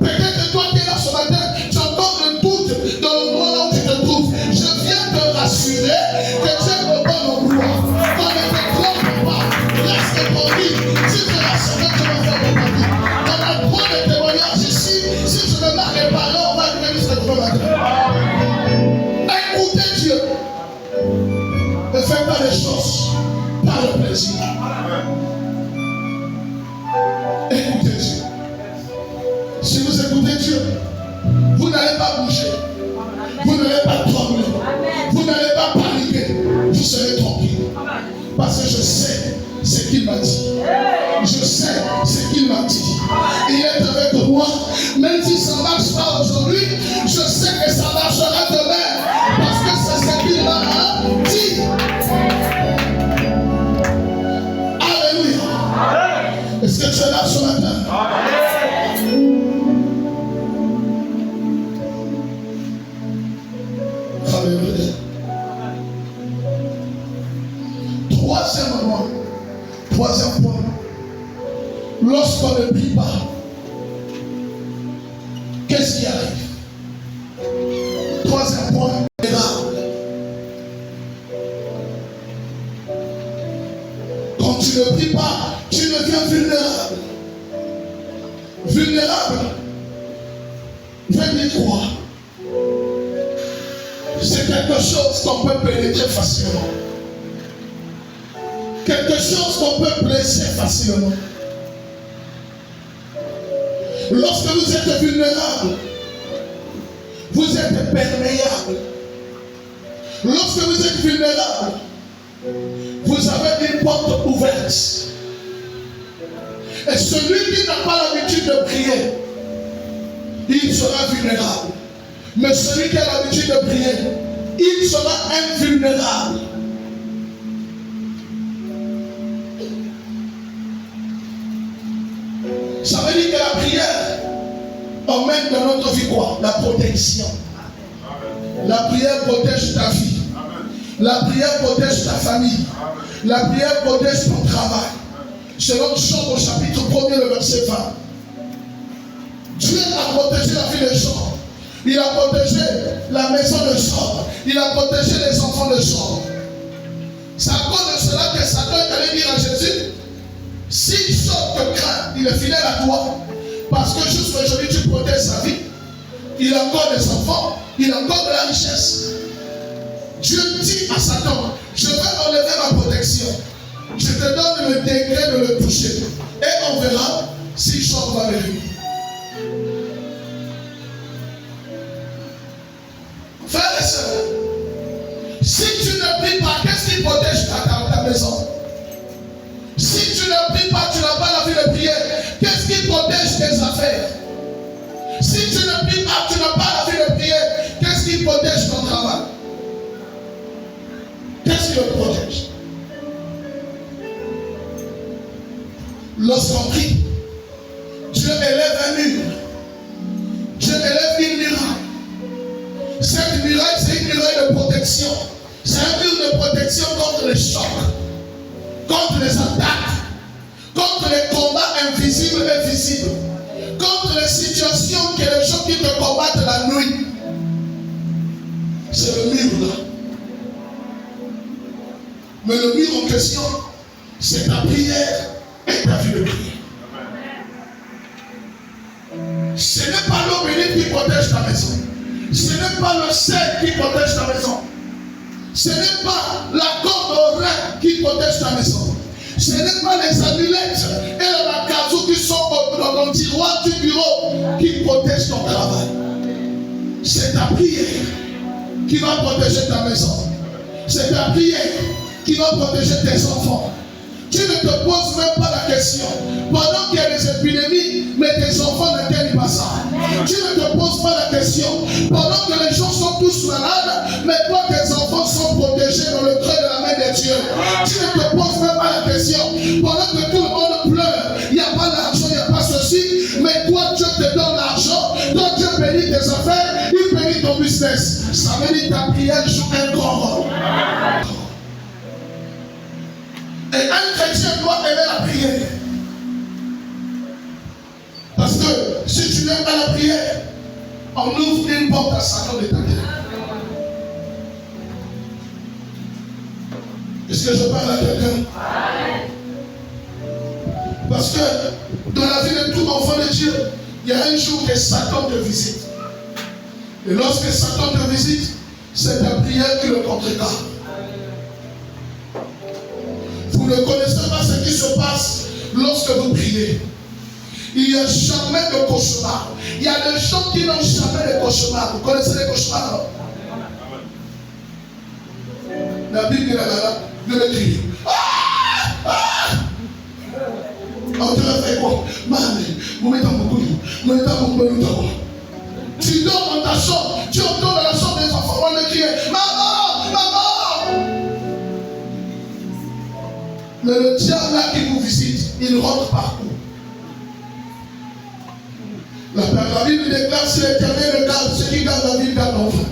Peut-être que toi qui es là ce matin, tu as encore un doute dans l'endroit là où tu te trouves. Je viens te rassurer que tu es au bon endroit. Qu'on ne te trompe pas. Reste tranquille. Si tu es rassuré, tu vas faire ton parti. On a trop de témoignages ici. Si je ne m'arrête pas là, on va arriver jusqu'à demain matin. Écoutez Dieu. Ne faites pas les choses par le plaisir. Écoutez Dieu. Si vous écoutez Dieu, vous n'allez pas bouger. Vous n'allez pas trembler. Vous n'allez pas paniquer. Vous serez tranquille. Parce que je sais ce qu'il m'a dit. Je sais ce qu'il m'a dit. Il est avec moi. Même si ça ne marche pas aujourd'hui, je sais que ça marchera demain. Parce que c'est ce qu'il m'a dit. Alléluia. Est-ce que tu es là ce matin? Alléluia. Troisième point. Lorsqu'on ne prie pas, qu'est-ce qui arrive? Troisième point, vulnérable. Quand tu ne pries pas, tu deviens vulnérable. Vulnérable. Veut dire quoi? C'est quelque chose qu'on peut pénétrer facilement. Quelque chose qu'on peut blesser facilement. Lorsque vous êtes vulnérable, vous êtes perméable. Lorsque vous êtes vulnérable, vous avez une porte ouverte. Et celui qui n'a pas l'habitude de prier, il sera vulnérable. Mais celui qui a l'habitude de prier, il sera invulnérable. Ça veut dire que la prière emmène dans notre vie quoi? La protection. La prière protège ta vie. La prière protège ta famille. La prière protège ton travail. Selon Job au chapitre 1er, le verset 20. Dieu a protégé la vie de Job. Il a protégé la maison de Job. Il a protégé les enfants de Job. C'est à cause de cela que Satan est allé dire à Jésus, si Job te craint, il est fidèle à toi. Parce que jusqu'aujourd'hui, tu protèges sa vie. Il a encore des enfants. Il a encore de la richesse. Dieu dit à Satan, je vais enlever ma protection. Je te donne le décret de le toucher. Et on verra si Job va revenir. Frères et sœurs, si tu ne pries pas, qu'est-ce qui protège ta maison? Si tu ne pries pas, tu n'as pas la vie de prière. Qu'est-ce qui protège tes affaires? Si tu ne pries pas, tu n'as pas la vie de prière. Qu'est-ce qui protège ton travail? Qu'est-ce qui le protège? Lorsqu'on prie, Dieu élève un mur. Dieu élève une muraille. Cette muraille, c'est une muraille de protection. C'est un mur de protection contre les chocs, contre les attaques, contre les combats invisibles et visibles, contre les situations que les gens qui te combattent la nuit. C'est le mur là. Mais le mur en question, c'est ta prière et ta vie de prière. Ce n'est pas l'eau bénite qui protège ta maison. Ce n'est pas le sel qui protège ta maison. Ce n'est pas la corde au rein qui protège ta maison. Ce n'est pas les amulettes et la casou qui sont dans ton tiroir du bureau qui protègent ton travail. C'est ta prière qui va protéger ta maison. C'est ta prière qui va protéger tes enfants. Tu ne te poses même pas la question. Pendant qu'il y a des épidémies, mais tes enfants ne tiennent pas ça. Tu ne te poses pas la question. Pendant que les gens sont tous malades, mais toi, tes enfants sont protégés dans le creux de la main de Dieu. Tu ne te poses même pas la question. Pendant que tout le monde pleure, il n'y a pas d'argent, il n'y a pas ceci, mais toi, Dieu te donne l'argent. Toi, Dieu bénit tes affaires, il bénit ton business. Ça veut dire que ta prière joue un grand rôle. Et un chrétien doit aimer la prière. Parce que si tu n'aimes pas la prière, on ouvre une porte à Satan de ta vie. Est-ce que je parle à quelqu'un? Parce que dans la vie de tout enfant de Dieu, il y a un jour que Satan te visite. Et lorsque Satan te visite, c'est ta prière qui le contrecarre. Vous ne connaissez pas ce qui se passe lorsque vous priez. Il n'y a jamais de cauchemar. Il y a des gens qui n'ont jamais de cauchemar. Vous connaissez les cauchemars? La Bible dit de le crier. On te fait quoi? Tu dors dans ta chambre, tu entends dans la chambre des enfants, on te crier maman, maman. Mais le diable là qui vous visite, il rentre partout. La Bible déclare si l'Éternel garde ceux qui gardent la vie garde l'enfant.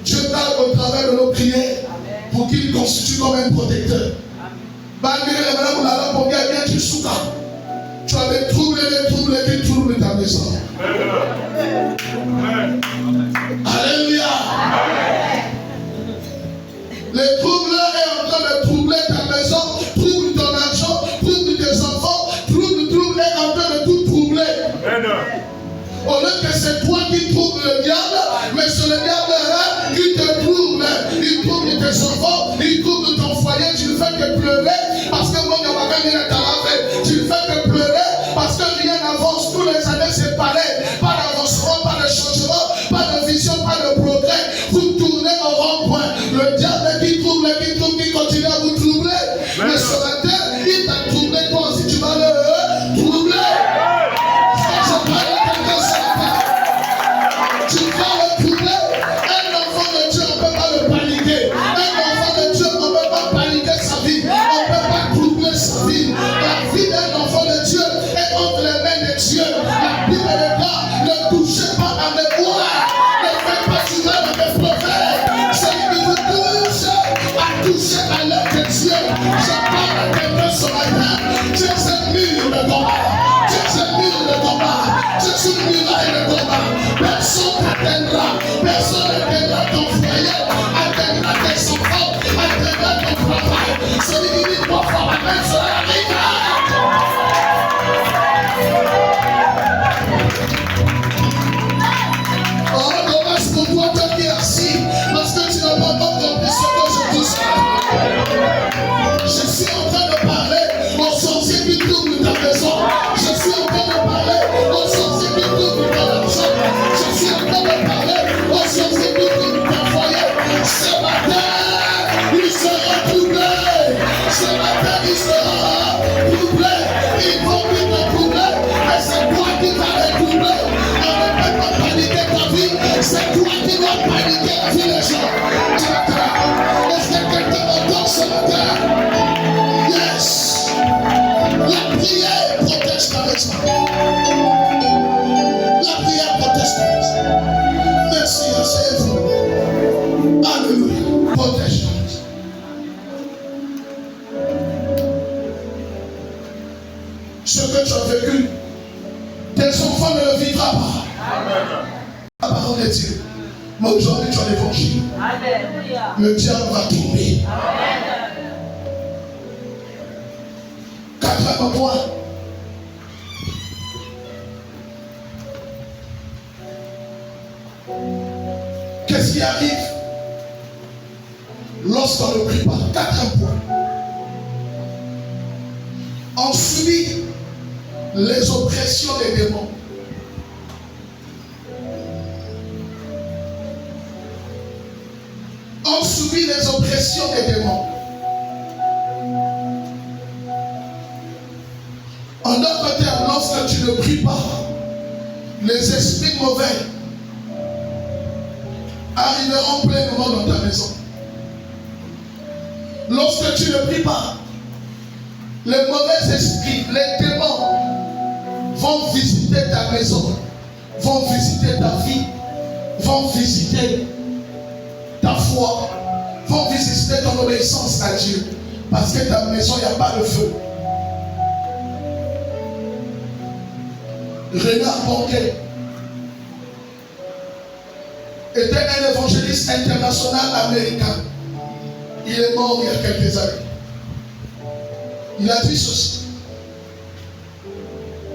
Dieu garde au travers de nos prières pour qu'il constitue comme un protecteur. Tu as des troubles qui troublent ta maison. Alléluia. Les troubles est en train de troubler ta maison, trouble ton argent, trouble tes enfants, trouble est en train de tout troubler. Au lieu que c'est toi qui troubles le diable, mais c'est le diable là qui te trouble. Il trouble tes enfants, il trouble ton foyer, tu ne fais que pleurer parce que moi, tu ne fais que pleurer parce que rien n'avance. Tous les années, c'est pareil. Pas d'avancement, pas de changement, pas de vision, pas de progrès. Vous tournez en rond-point. toucher à l'œuvre de Dieu. Je parle à quelqu'un ce matin. Tu es un mur de combat. Tu es un mur de combat. Tu es une muraille de combat. Personne n'atteindra. Personne n'atteindra ton foyer. Atteindra tes enfants. Atteindra ton travail. Celui qui dit trois fois amen, cela arrivera. Oh, dommage pour toi, toi qui es assis, parce que tu n'as pas encore compris ce que je dis. Je suis en train de parler aux sorciers qui doublent ta maison. Je suis en train de parler aux sorciers qui doublent ton argent. Je suis en train de parler aux sorciers qui doublent ton foyer. Ce matin, ils seront troublés. Ce matin, ils seront troublés. Ils vont vite troubler. Et c'est toi qui vas les troubler. On ne peut pas paniquer ta vie. C'est toi qui vas paniquer la vie des gens. Est-ce que quelqu'un m'entend ce matin? Yes! La prière protège ta maison. La prière protège ta maison. Merci, asseyez-vous. Alléluia. Protège ta maison. Ce que tu as vécu, tes enfants ne le vivront pas. Amen. La parole de Dieu. Mais aujourd'hui, tu as l'évangile. Alléluia. Le diable va tomber. Amen. Quatrième point. Qu'est-ce qui arrive lorsqu'on ne prie pas? Quatrième point. On subit les oppressions des démons. On subit les oppressions des démons. En d'autres termes, lorsque tu ne pries pas, les esprits mauvais arriveront pleinement dans ta maison. Lorsque tu ne pries pas, les mauvais esprits, les démons vont visiter ta maison, vont visiter ta vie, vont visiter ta foi, vont visiter ton obéissance à Dieu. Parce que ta maison, il n'y a pas de feu. Renard Bonquet était un évangéliste international américain. Il est mort il y a quelques années. Il a dit ceci: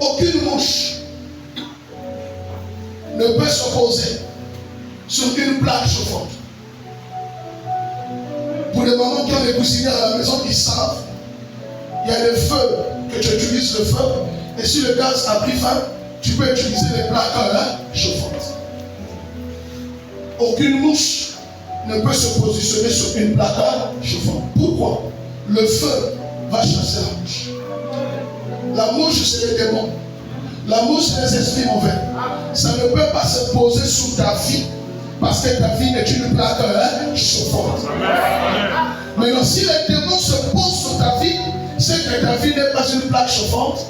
aucune mouche ne peut se poser sur une plaque chauffante. Pour les mamans qui ont des coussinets à la maison, ils savent, il y a le feu, que tu utilises le feu, et si le gaz a pris fin, tu peux utiliser les plaques chauffantes. Aucune mouche ne peut se positionner sur une plaque chauffante. Pourquoi? Le feu va chasser la mouche. La mouche, c'est les démons. La mouche, c'est les esprits mauvais. Ça ne peut pas se poser sur ta vie, parce que ta vie est une plaque chauffante. Maintenant, si les démons se posent sur ta vie, c'est que ta vie n'est pas une plaque chauffante.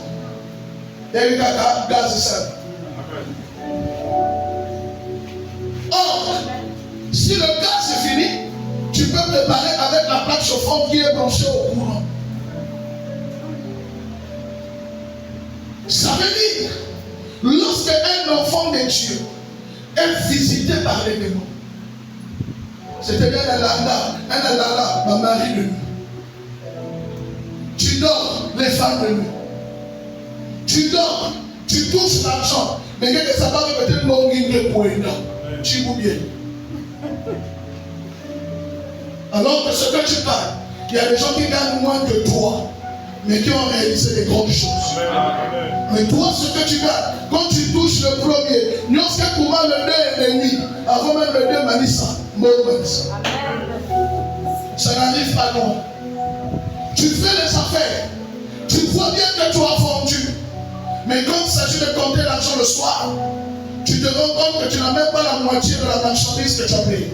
Et gaz et sel. Or, si le gaz est fini, tu peux préparer avec la plaque chauffante qui est branchée au courant. Ça veut dire, lorsque un enfant de Dieu est visité par les démons, c'est-à-dire un alala, ma mari de nuit. Tu dors, les femmes de nuit. Tu dors, tu touches l'argent, mais il y a des sabbats qui peut-être non guidés pour une dent. Tu vous bien. Alors que ce que tu parles, il y a des gens qui gagnent moins que toi, mais qui ont réalisé des grandes choses. Mais toi, ce que tu gagnes, quand tu touches le premier, lorsque tu vas le 2 et demi, avant même le 2 Manissa, ça n'arrive pas loin. Tu fais les affaires, tu vois bien que tu as vendu. Mais quand il s'agit de compter l'argent le soir, tu te rends compte que tu n'as même pas la moitié de la marchandise que tu as payée.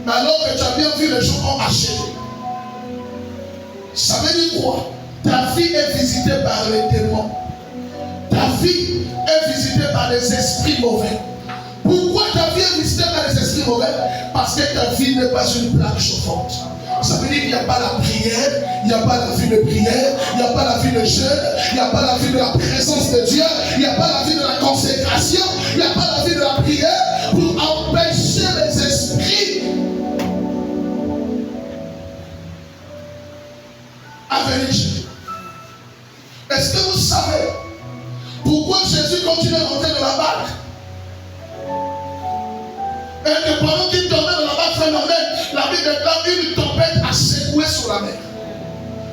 Mais alors que tu as bien vu, les gens ont acheté. Ça veut dire quoi? Ta vie est visitée par les démons. Ta vie est visitée par les esprits mauvais. Pourquoi ta vie est visitée par les esprits mauvais? Parce que ta vie n'est pas une plaque chauffante. Ça n'y a pas la prière, il n'y a pas la vie de prière, il n'y a pas la vie de jeûne, il n'y a pas la vie de la présence de Dieu, il n'y a pas la vie de la consécration, il n'y a pas la vie de la prière pour empêcher les esprits à venir chez Dieu. Est-ce que vous savez pourquoi Jésus continue à rentrer dans la barque? Et que pendant qu'il dormait dans la barque, frère Noël, la Bible déclare une tempête a secoué sur la mer.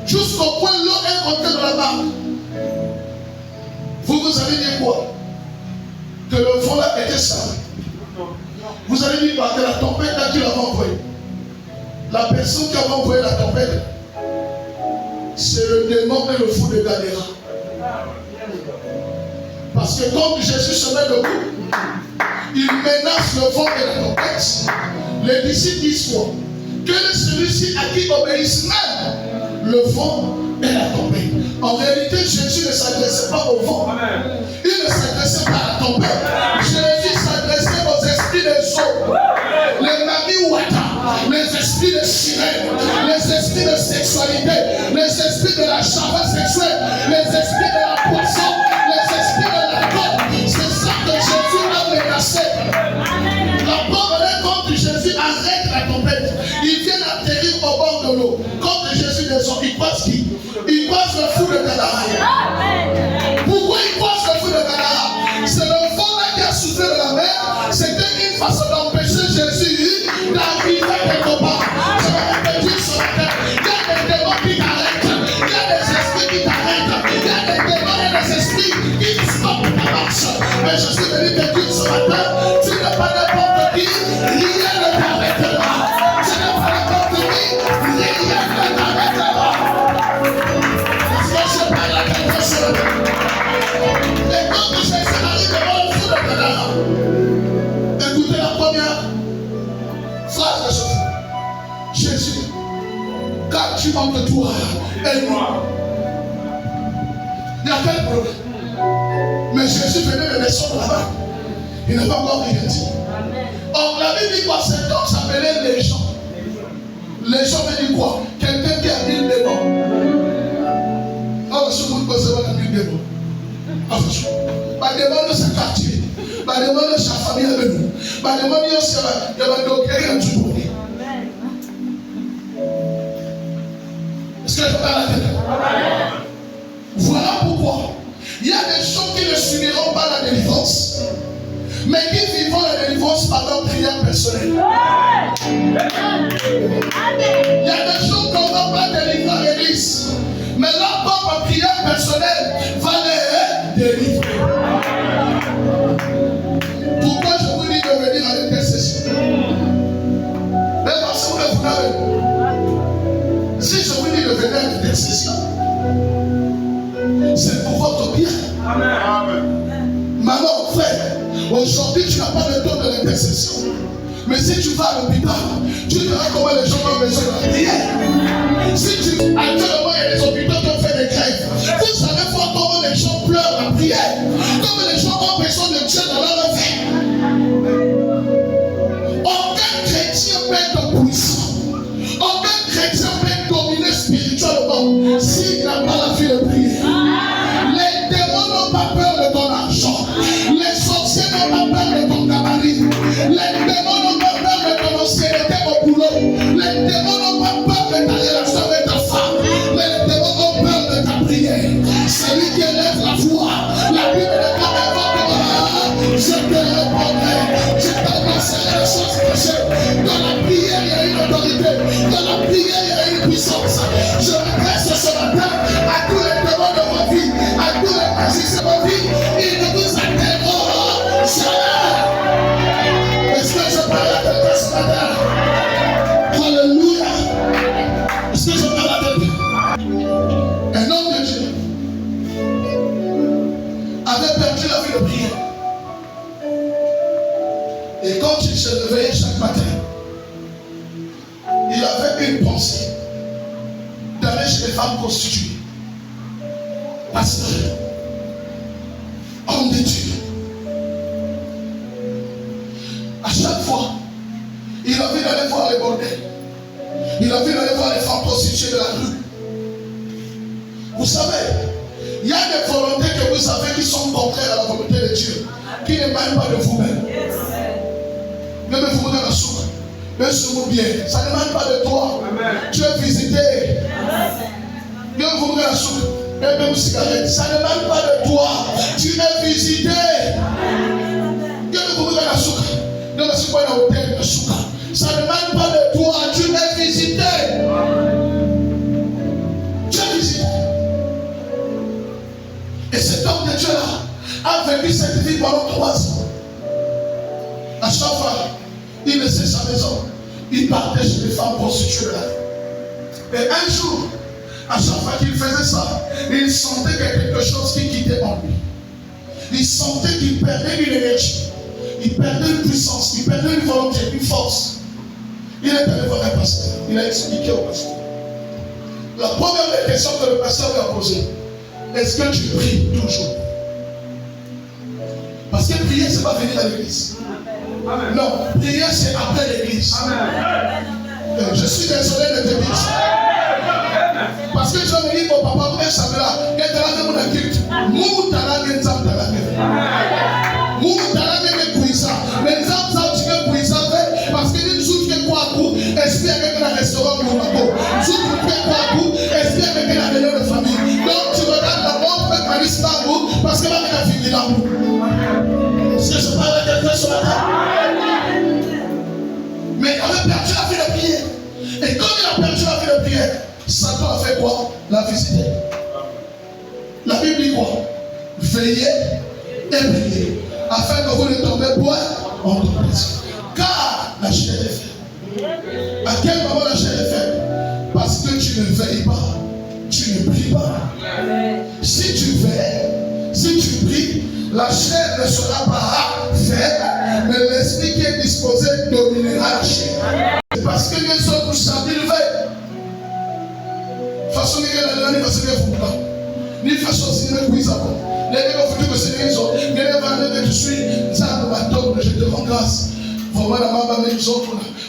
Jusqu'au point où l'eau est rentrée dans la barque. Vous avez dit quoi? Que le vent là était sale. Vous avez dit quoi? Que la tempête là qui l'avait envoyé. La personne qui avait envoyé la tempête, c'est le démon et le fou de Gadara. Parce que quand Jésus se met debout, il menace le vent et la tempête. Les disciples disent quoi? Que celui-ci à qui obéissent même le vent et la tempête. En réalité, Jésus ne s'adressait pas au vent. Il ne s'adressait pas à la tempête. Jésus s'adressait aux esprits des eaux. Les Nami Wata, les esprits de sirène, les esprits de sexualité, les esprits de la chaleur sexuelle, les esprits de la poisson, les esprits de l'alcool. C'est ça que Jésus a menacé. La parole est quand Jésus arrête la tempête, ils viennent atterrir au bord de l'eau. Quand Jésus descend, il passe qui? Il passe le fou de Gadara. Pourquoi il passe le fou de Gadara? C'est le vent là qui a soufflé de la mer. C'était une façon d'empêcher Jésus d'arriver quelque part. Je vais répéter ce matin. Il y a des démons qui t'arrêtent. Il y a des esprits qui t'arrêtent. Il y a des démons et des esprits qui stoppent ta marche. Mais je suis venu te dire ce matin, tu n'es pas n'importe qui, rien ne t'arrêtera. Tu n'es pas n'importe qui, rien ne t'arrêtera. Est-ce que je parle à quelque chose? Et quand Jésus arrive devant le fou de Gadara, écoutez la première phrase de Jésus. Jésus, qu'as-tu entre toi et moi? Il n'y a pas de problème. Mais Jésus venait de descendre là-bas. Il n'a pas encore rien dit. Or, la Bible dit quoi? Cet homme s'appelait les gens. Les gens veut dire quoi? Quelqu'un qui a 1000 démons. Ah, monsieur, vous ne posez pas 1000 démons. Ah, monsieur. Pas de démons de sa quartier. Pas de démons de sa famille avec nous. Pas de démons de sa famille. Il y a des démons qui ont tout. Est-ce que je parle à la tête? Voilà pourquoi il y a des gens qui ne subiront pas la délivrance, mais qui vivront la délivrance par leur prière personnelle. Il y a des gens qu'on ne va pas délivrer à l'église, mais leur propre prière personnelle va les délivrer. Pourquoi je vous dis de venir à l'intercession? Mais parce que vous n'avez pas. Si je vous dis de venir à l'intercession, c'est pour votre bien. Amen. Maman, frère, aujourd'hui tu n'as pas le temps de l'intercession. Mais si tu vas à l'hôpital, tu verras comment les gens ont besoin de la prière. Si tu actuellement il y a des hôpitaux qui ont fait des grèves, vous savez voir comment les gens pleurent la prière, comment les gens ont besoin de Dieu dans leur vie. Aucun chrétien peut être puissant. Aucun chrétien peut être dominé spirituellement s'il n'a pas la vie de prière. Les démons n'ont pas peur de ton argent. Les sorciers n'ont pas peur de ton gabarit. Les démons n'ont pas peur de ton ancienneté au boulot. Les démons n'ont pas peur de ta relation avec ta femme. Les démons ont peur de ta prière. C'est lui qui élève la voix. La Bible déclare je te répondrai. Je t'annoncerai les choses cachées. Dans la prière, il y a une autorité. Dans la prière, il y a une puissance. Je m'adresse ce matin à tous les démons de votre vie, à tous les magiciens de votre vie. Ils ne vous atteindront jamais. Est-ce que je parle à quelqu'un ce matin? Alléluia. Est-ce que je parle à quelqu'un? Un homme de Dieu avait perdu la vie de prière. Et quand il se réveillait chaque matin, il avait une pensée d'aller chez les femmes prostituées. Pasteur, homme de Dieu. À chaque fois, il avait d'aller voir les bordels. Il a vu aller voir les femmes prostituées de la rue. Vous savez, il y a des volontés que vous avez qui sont contraires à la volonté de Dieu, qui ne mêlent pas de vous-même. Même vous regardez la soupe, même sur vous bien, ça ne mêle pas de toi. Tu es visité. Même vous regardez la soupe, même cigarette, ça ne mêle pas de toi. Tu es visité. Même vous regardez la soupe, même la soupe est hôtel de soupe. Ça ne mêle pas de toi. Tu es visité. Tu es visité. Et cet homme de Dieu-là a vécu cette vie pendant 3 ans. À chaque fois, il laissait sa maison. Il partait chez les femmes prostituées de la rue. Et un jour, à chaque fois qu'il faisait ça, il sentait qu'il y a quelque chose qui quittait en lui. Il sentait qu'il perdait une énergie. Il perdait une puissance. Il perdait une volonté, une force. Il est allé voir un pasteur. Il a expliqué au pasteur. La première question que le pasteur lui a posée, est-ce que tu pries toujours? Parce que prier, c'est pas venir à l'église. Non, prier, c'est après l'église. Je suis désolé de te dire ça. Parce que tu vas me dire, mon papa, vous êtes là, il est là, mon adulte. Mou tala gen zam tala gen. Mou tala gen kuisa. Mais zam zam tu gen kuisa fait parce que nous sommes fait quoi coup, esprit avec un restaurant pour Mako. Nous sommes fait quoi coup, esprit avec la réunion de famille. Donc tu regardes d'abord fait Paris Istanbul parce que là on a fini là. Est-ce que je parle à quelqu'un ce matin? Mais il avait perdu la vie de prière. Et comme il a perdu la vie de prière, Satan a fait quoi? La visiter. La Bible dit quoi? Veillez et priez, afin que vous ne tombez point en tentation. Car la chair est faible. À quel moment la chair est faible? Parce que tu ne veilles pas, tu ne pries pas. Si tu veilles, si tu pries, la chair ne sera pas faible, mais l'esprit qui est disposé dominera la chair. C'est parce que les autres nous savent, ils veillent. Façon que la façon que vous ni façon si nous puisons avoir. Les gens font que c'est les gens. Les gens vont dire que je suis ça de ma tombe, je te rends grâce. Vraiment la maman même ils ont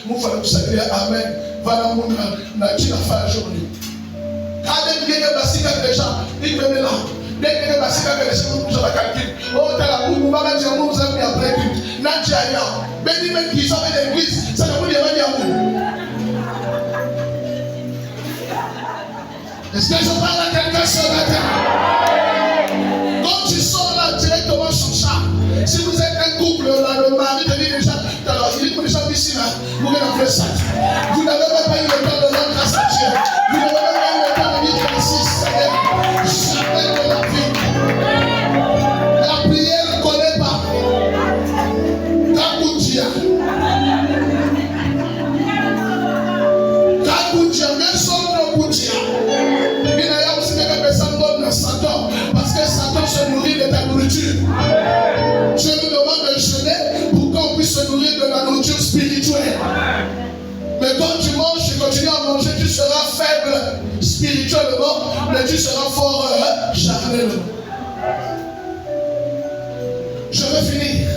nous faire le saluer amen. Voilà mon na qui la fait la journée. Quand les gens bassi avec les gens, ils me là. Les gens bassi avec les gens, je la calcule. Oh t'as la boue, nous va dire nous vous avez après tout. Na dia. Béni même qui sont dans l'église, ça ne vous dit pas dire vous. Est-ce que je parle à quelqu'un ce matin? Quand tu sors là directement sur ça, si vous êtes un couple, là, le mari te dit déjà, alors il dit que déjà ici là, vous allez faire ça. Vous n'avez même pas eu le temps de rendre grâce à Dieu. Vous n'avez même pas eu le temps de dire merci Seigneur. Jamais de la vie. La prière ne connaît pas. Kakoutia. Kakoutia, même son nom Koutia. Satan, parce que Satan se nourrit de ta nourriture. Je nous demande de jeûner pour qu'on puisse se nourrir de la nourriture spirituelle. Mais quand tu manges, tu continues à manger, tu seras faible spirituellement, mais tu seras fort charnellement. Je vais finir.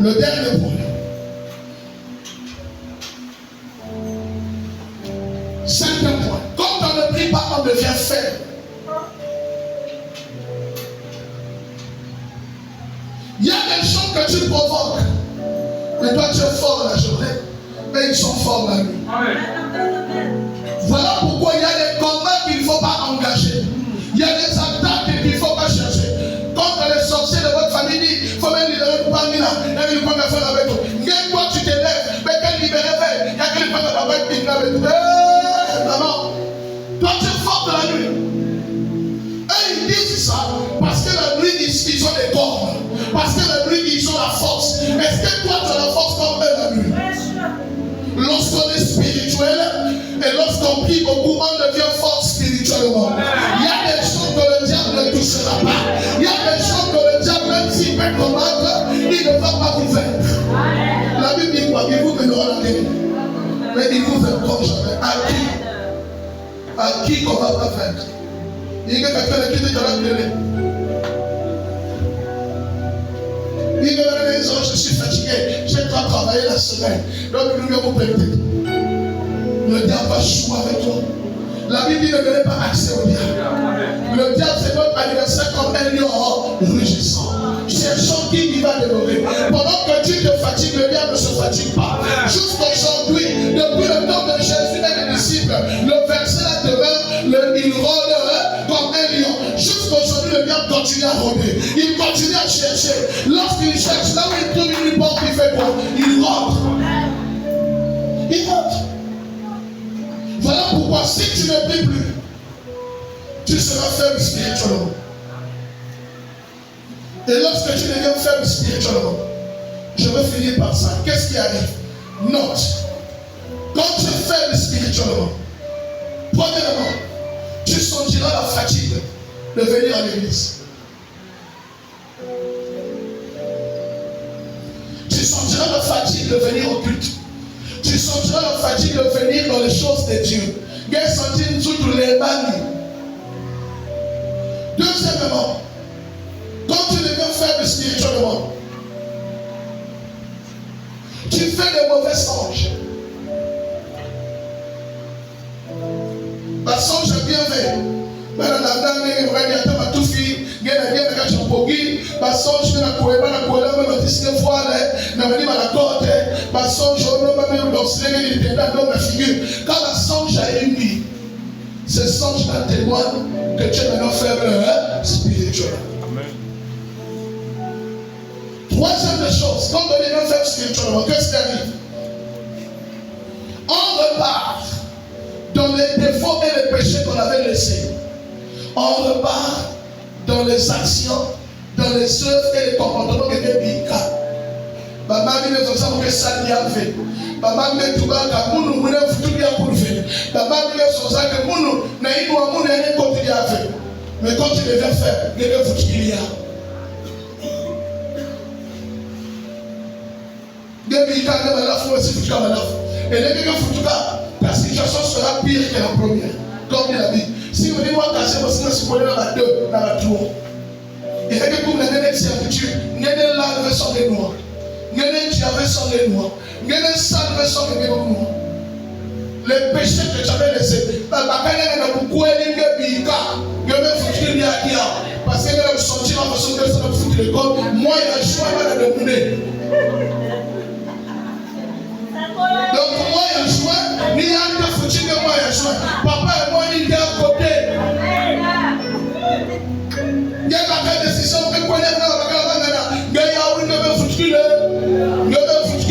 Le dernier point. 5 points. Quand on ne prie pas, on devient faible. Il y a des gens que tu provoques. Mais toi tu es fort la journée. Mais ils sont forts la nuit. Voilà pourquoi il y a des combats qu'il ne faut pas engager. Il y a des attaques qu'il ne faut pas chercher. Quand les sorciers de votre famille disent, il faut même libérer le pamina, il faut même faire avec toi. Mais toi tu t'élèves, mais quel libérer fait? Il y a quelqu'un qui va faire avec toi. Maman, toi tu es fort de la nuit. Et ils disent ça parce que la nuit ils ont des corps. Parce que la nuit ils ont la force. Est-ce que toi tu as la force comme eux la nuit? Lorsqu'on est spirituel et lorsqu'on prie beaucoup, on devient fort spirituellement. Il y a des choses que le diable ne touchera pas. Il y a des choses que le diable, même s'il peut combattre, il ne va pas vous vaincre. La Bible dit quoi? Il vous mènera la guerre. Mais il vous vaincra jamais. À qui? À qui qu'on va pas vaincre? Il y a quelqu'un qui dit que la guerre. Il Il va à la maison, je suis fatigué, j'ai pas travaillé la semaine. Donc nous devons peut-être. Le diable va jouer avec toi. La Bible dit ne donnez pas accès au diable. Le diable, c'est notre anniversaire comme un lion rugissant. Cherchons qui va dévorer. Pendant que tu te fatigues, le diable ne se fatigue pas. Jusqu'aujourd'hui, depuis le temps de Jésus et des disciples, le verset là demeure, il rôde comme un lion. Jusqu'aujourd'hui, le diable continue à rôder. Il continue à chercher. Lorsqu'il cherche, là où il trouve une porte, il fait quoi? Il rentre. Il rentre. Voilà pourquoi si tu ne pries plus, tu seras faible spirituellement. Et lorsque tu deviens faible spirituellement, je veux finir par ça. Qu'est-ce qui arrive? Note. Quand tu es faible spirituellement, premièrement, tu sentiras la fatigue de venir à l'église. Tu sentiras la fatigue de venir au culte. Tu sentiras la fatigue de venir dans les choses de Dieu. Deuxièmement, quand tu deviens faible spirituellement, tu fais des mauvais songes. Ma songe est bien fait. Mais dans la dernière, il y a tout fille. Il y a des gens qui ont pogi. Ma songe, il y a des gens qui ma songe, quand la songe a émis, ce songe témoigne que tu es maintenant faible spirituellement. Troisième chose, quand on est maintenant faible spirituellement, qu'est-ce qui arrive? On repart dans les défauts et les péchés qu'on avait laissés. On repart dans les actions, dans les œuvres et les comportements qui étaient bicats. Maman dit que ça que ça n'y a fait. Maman dit tout bas que nous nous devons tout bien pour faire. Maman dit que ça que nous n'ayons pas nous continuer à faire. Mais quand tu deviens faire, il devient foutu qu'il y a. Depuis quand on a la foi, c'est foutu comme la foi. Et dès que foutu là, la situation sera pire que la première. Comme il a dit. Si vous dites moi casser parce que c'est pour aller dans la deux, dans la tour. Et dès que vous n'avez pas cette habitude, vous n'avez pas la version des noirs. Les péchés que tu avais laissés, parce que le sentiment de son personne de foutre l'école, moi il a choisi de demander. Donc moi il a choisi, ni un de foutu que moi il a choisi. Papa et moi il est à côté. Il y a des décisions que quoi il y a dans la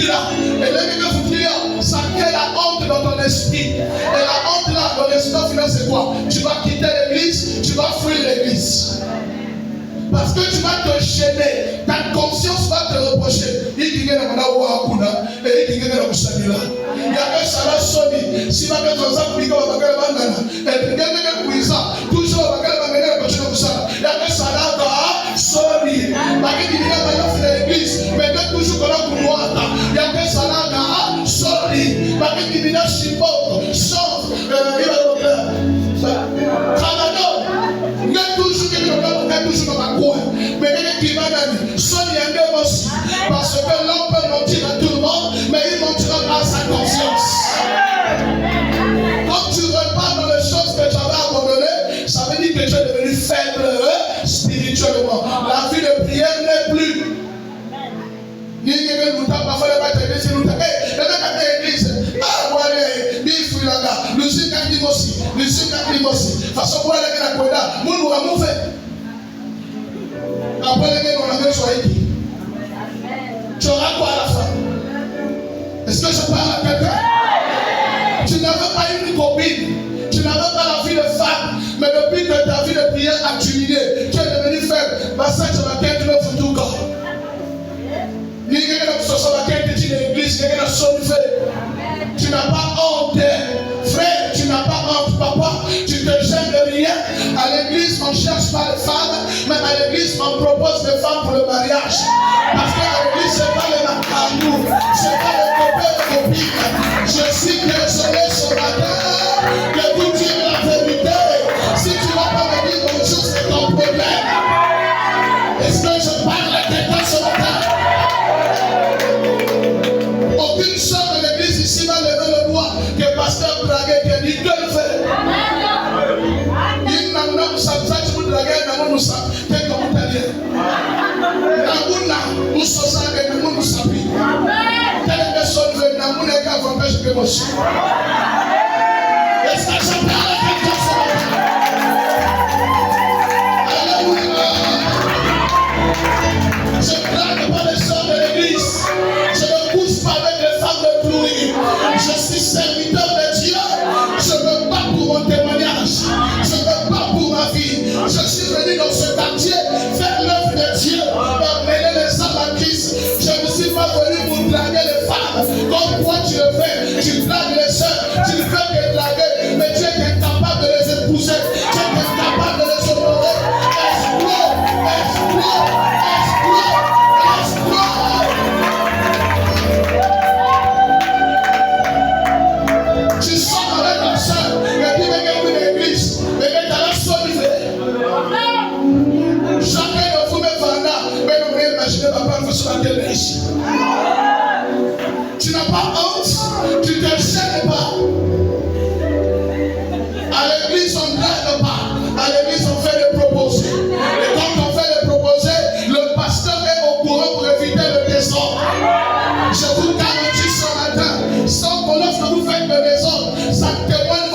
et là, ça crée la honte dans ton esprit. Et la honte là, dans l'esprit final, c'est quoi? Tu vas quitter l'église, tu vas fuir l'église. Parce que tu vas te gêner. Ta conscience va te reprocher. Il dit que tu vas et il dit que tu vas il y a que ça va sonner. Si tu vas faire ça, tu vas faire ça. Et tu vas faire toujours il y a que ça va sonner. L'église, mais toujours qu'on a pour moi. Il y a que ça là, sorry. Parce qu'il y a chipot, sauf, il va Canada. Il y a toujours dans ma cour. Mais il y a parce que l'homme peut mentir à tout le monde, mais il mentira pas à sa conscience. Quand tu repars dans les choses que tu avais abandonnées, ça veut dire que tu es devenu faible spirituellement. La vie de prière n'est plus. Façon pour aller à la Koda, nous avons fait. Après les gars, on a fait Swahili. Tu auras quoi à la fin? Est-ce que je parle à quelqu'un? Tu n'avais pas une copine, tu n'avais pas la vie de femme, mais depuis que ta vie de prière a diminué, tu es devenu faible. Ma sœur, tu vas quelqu'un de foutu corps. Ni quelqu'un de ce soit quelqu'un de l'église, quelqu'un de son fait. Tu n'as pas honte, frère, tu n'as pas honte, papa. Tu te gênes de rien. À l'église, on ne cherche pas les femmes, mais à l'église, on propose des femmes pour le mariage. Parce qu'à l'église, ce n'est pas les amours, ce n'est pas les copains et copines. tu vas lever le doigt que pasteur dragué te dit que le fait. Il n'a pas ça tu veux draguer dans mon sang. T'es comme italien. Naguna nous sommes avec nous sapi. Telle personne veut dans mon écart va faire ce que moi suis. Est-ce que ça parle à quelqu'un? Alléluia. Je ne blague pas les sœurs de l'église. Je ne pousse pas avec les femmes de pluie. Je suis serviteur de Dieu. Je ne veux pas pour mon témoignage. Je ne veux pas pour ma vie. Je suis venu dans ce quartier faire l'œuvre de Dieu. Mener les âmes à Christ. Je ne suis pas venu pour draguer les femmes. Comme toi tu le fais. Tu dragues les sœurs. Tu ne fais que draguer. Mais tu es incapable de les épouser. Tu es incapable de les honorer. Explore. Explore. Tu sors avec ta soeur, et puis avec une église, mais tu as la solide. Chacun de vous me vendra, mais vous pouvez imaginer papa vous sur la télé ici. Tu n'as pas honte, tu ne te gênes pas. À l'église, on ne drague pas. À l'église, on fait des proposés. Et quand on fait des proposés, le pasteur est au courant pour éviter le désordre. Je vous garantis ce matin, sans qu'on offre que vous faites le désordre, ça témoigne